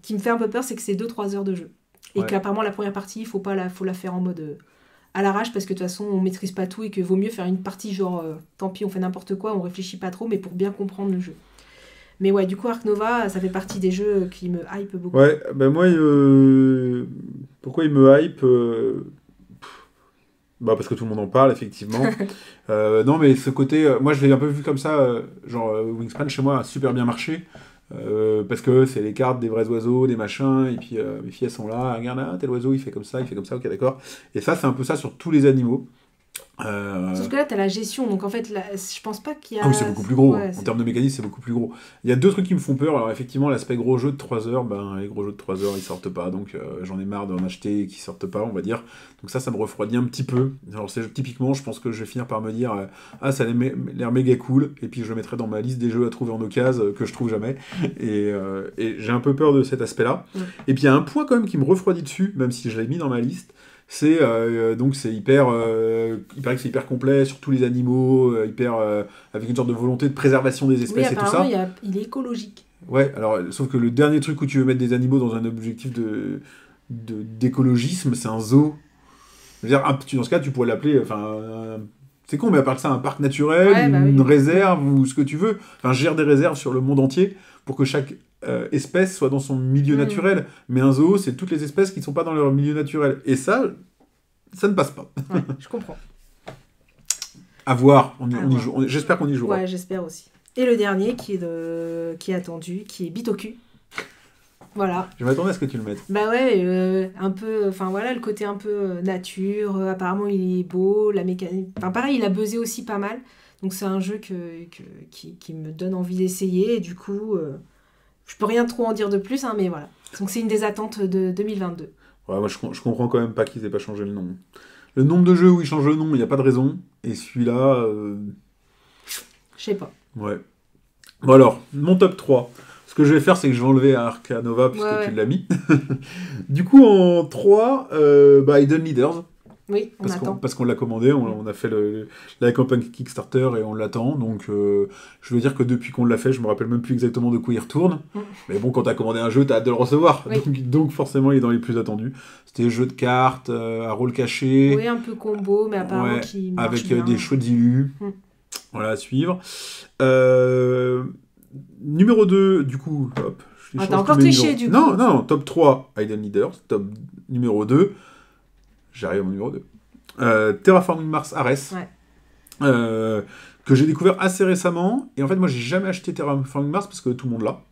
qui me fait un peu peur, c'est que c'est 2-3 heures de jeu. Et qu'apparemment, la première partie, faut la faire en mode à l'arrache, parce que de toute façon, on maîtrise pas tout et que vaut mieux faire une partie genre, tant pis, on fait n'importe quoi, on réfléchit pas trop, mais pour bien comprendre le jeu. Mais ouais, du coup, Ark Nova, ça fait partie des jeux qui me hype beaucoup. Ouais, ben moi, pourquoi il me hype parce que tout le monde en parle, effectivement. Non, mais ce côté, moi je l'ai un peu vu comme ça, Wingspan chez moi a super bien marché. Parce que c'est les cartes des vrais oiseaux, des machins, et puis mes filles elles sont là, regarde là, tel oiseau il fait comme ça, ok d'accord. Et ça c'est un peu ça sur tous les animaux. Sauf que là t'as la gestion, donc en fait là, je pense pas qu'il y a... Ah oui, c'est beaucoup plus gros, en termes de mécanisme c'est beaucoup plus gros. Il y a deux trucs qui me font peur, alors effectivement l'aspect gros jeu de 3 heures, les gros jeux de 3 heures ils sortent pas, donc j'en ai marre d'en acheter qui sortent pas, on va dire. Donc ça me refroidit un petit peu. Alors typiquement je pense que je vais finir par me dire ça a l'air méga cool, et puis je le mettrai dans ma liste des jeux à trouver en occasion que je trouve jamais, et j'ai un peu peur de cet aspect là. Et puis il y a un point quand même qui me refroidit dessus, même si je l'ai mis dans ma liste. C'est donc c'est hyper, il paraît que c'est hyper complet sur tous les animaux, avec une sorte de volonté de préservation des espèces et tout ça. Il est écologique. Ouais, alors sauf que le dernier truc où tu veux mettre des animaux dans un objectif d'écologisme, c'est un zoo. Je veux dire, dans ce cas, tu pourrais l'appeler, c'est con, mais à part que ça, un parc naturel, une réserve ou ce que tu veux. Enfin, gère des réserves sur le monde entier pour que chaque espèce soit dans son milieu naturel. Mais un zoo, c'est toutes les espèces qui ne sont pas dans leur milieu naturel. Et ça ne passe pas. Ouais, je comprends. À voir. J'espère qu'on y jouera. Ouais, j'espère aussi. Et le dernier qui est attendu, qui est Bitoku. Voilà. Je m'attendais à ce que tu le mettes. Bah ouais, un peu, le côté un peu nature, apparemment il est beau, la mécanique... Enfin pareil, il a buzzé aussi pas mal, donc c'est un jeu qui me donne envie d'essayer, et du coup, je peux rien trop en dire de plus, mais voilà. Donc c'est une des attentes de 2022. Ouais, moi je comprends quand même pas qu'ils aient pas changé le nom. Le nombre de jeux où ils changent le nom, il n'y a pas de raison, et celui-là... Je sais pas. Ouais. Bon alors, mon top 3... Ce que je vais faire, c'est que je vais enlever Ark Nova puisque tu l'as mis. Du coup, en 3, Hidden Leaders. Oui, parce qu'on l'a commandé, on a fait la campagne Kickstarter et on l'attend. Donc, je veux dire que depuis qu'on l'a fait, je me rappelle même plus exactement de quoi il retourne. Mais bon, quand t'as commandé un jeu, t'as hâte de le recevoir. Oui. Donc, forcément, il est dans les plus attendus. C'était jeu de cartes, à rôle caché. Oui, un peu combo, mais apparemment qui marche avec bien. des chouettes illus. Voilà, à suivre. Numéro 2, du coup, hop. T'as encore triché, du coup. Non, top 3, Hidden Leaders. Top numéro 2, j'arrive à mon numéro 2. Terraforming Mars Ares. Ouais. Que j'ai découvert assez récemment. Et en fait, moi, j'ai jamais acheté Terraforming Mars parce que tout le monde l'a.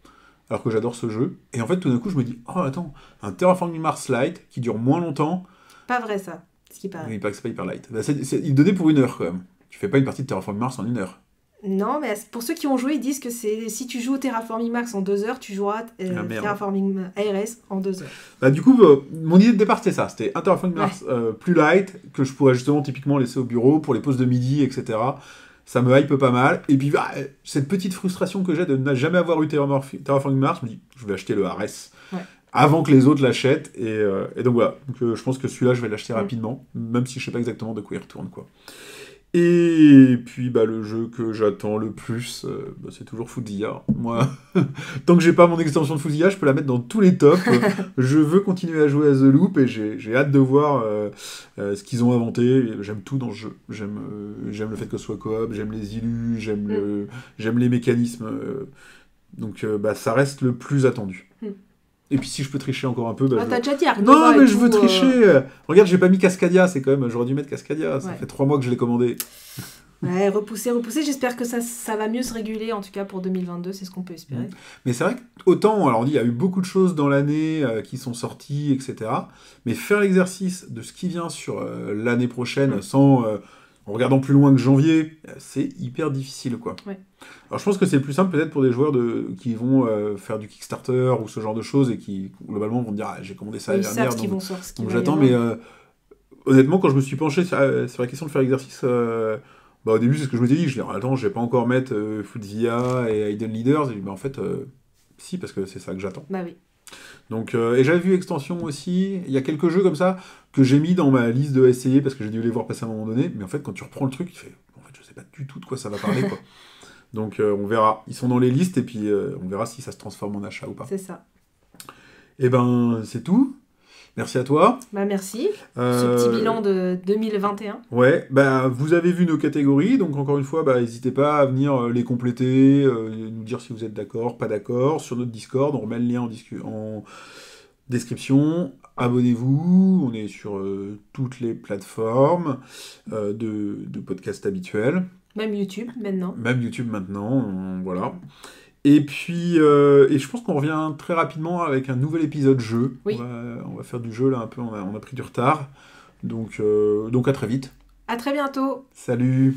Alors que j'adore ce jeu. Et en fait, tout d'un coup, je me dis, oh, attends, un Terraforming Mars Lite qui dure moins longtemps. Pas vrai, ça. Ce qui paraît. Oui, pas que c'est pas hyper light. Il donnait pour 1 heure, quand même. Tu fais pas une partie de Terraforming Mars en 1 heure. Non, mais pour ceux qui ont joué, ils disent que si tu joues au Terraforming Mars en 2 heures, tu joueras Terraforming ARS en 2 heures. Du coup, mon idée de départ, c'était ça. C'était un Terraforming Mars plus light, que je pourrais justement typiquement laisser au bureau pour les pauses de midi, etc. Ça me hype pas mal. Et puis, cette petite frustration que j'ai de ne jamais avoir eu Terraforming Mars, je me dis, je vais acheter le ARS. Ouais. Avant que les autres l'achètent. Et donc voilà. Donc, je pense que celui-là, je vais l'acheter rapidement, même si je sais pas exactement de quoi il retourne, quoi. Et puis le jeu que j'attends le plus, c'est toujours Footsia. Moi, tant que j'ai pas mon extension de Footsia, je peux la mettre dans tous les tops. Je veux continuer à jouer à The Loop et j'ai hâte de voir ce qu'ils ont inventé. J'aime tout dans ce jeu. J'aime le fait que ce soit coop, j'aime les illus, j'aime les mécanismes. Donc ça reste le plus attendu. Et puis si je peux tricher encore un peu... t'as déjà dit Arnova Non, mais et je tout, veux tricher. Regarde, j'ai pas mis Cascadia, c'est quand même... J'aurais dû mettre Cascadia, ça Ouais. fait 3 mois que je l'ai commandé. Ouais, repousser. J'espère que ça va mieux se réguler, en tout cas pour 2022, c'est ce qu'on peut espérer. Mais c'est vrai qu'autant, alors on dit, il y a eu beaucoup de choses dans l'année qui sont sorties, etc. Mais faire l'exercice de ce qui vient sur l'année prochaine, en regardant plus loin que janvier, c'est hyper difficile, quoi. Ouais. Alors je pense que c'est plus simple peut-être pour des joueurs qui vont faire du Kickstarter ou ce genre de choses et qui, globalement, vont dire « Ah, j'ai commandé ça Ils l'année dernière, savent ce qu'ils donc, vont sortir. donc j'attends. » Mais honnêtement, quand je me suis penché sur la question de faire l'exercice... au début, c'est ce que je m'étais dit. Je dis, attends, je vais pas encore mettre Footsia et Hidden Leaders. Et en fait, si, parce que c'est ça que j'attends. Bah oui. Donc, et j'avais vu Extension aussi. Il y a quelques jeux comme ça que j'ai mis dans ma liste de essayer parce que j'ai dû les voir passer à un moment donné. Mais en fait, quand tu reprends le truc, tu fais, en fait, je sais pas du tout de quoi ça va parler, quoi. Donc, on verra. Ils sont dans les listes et puis on verra si ça se transforme en achat ou pas. C'est ça. Et c'est tout. Merci à toi. Bah merci. Ce petit bilan de 2021. Ouais, vous avez vu nos catégories, donc encore une fois, n'hésitez pas à venir les compléter, nous dire si vous êtes d'accord, pas d'accord, sur notre Discord, on remet le lien en description, abonnez-vous, on est sur toutes les plateformes de podcasts habituels. Même YouTube maintenant. Voilà. Et puis, et je pense qu'on revient très rapidement avec un nouvel épisode jeu. Oui. On va faire du jeu là un peu, on a pris du retard. Donc à très vite. À très bientôt. Salut.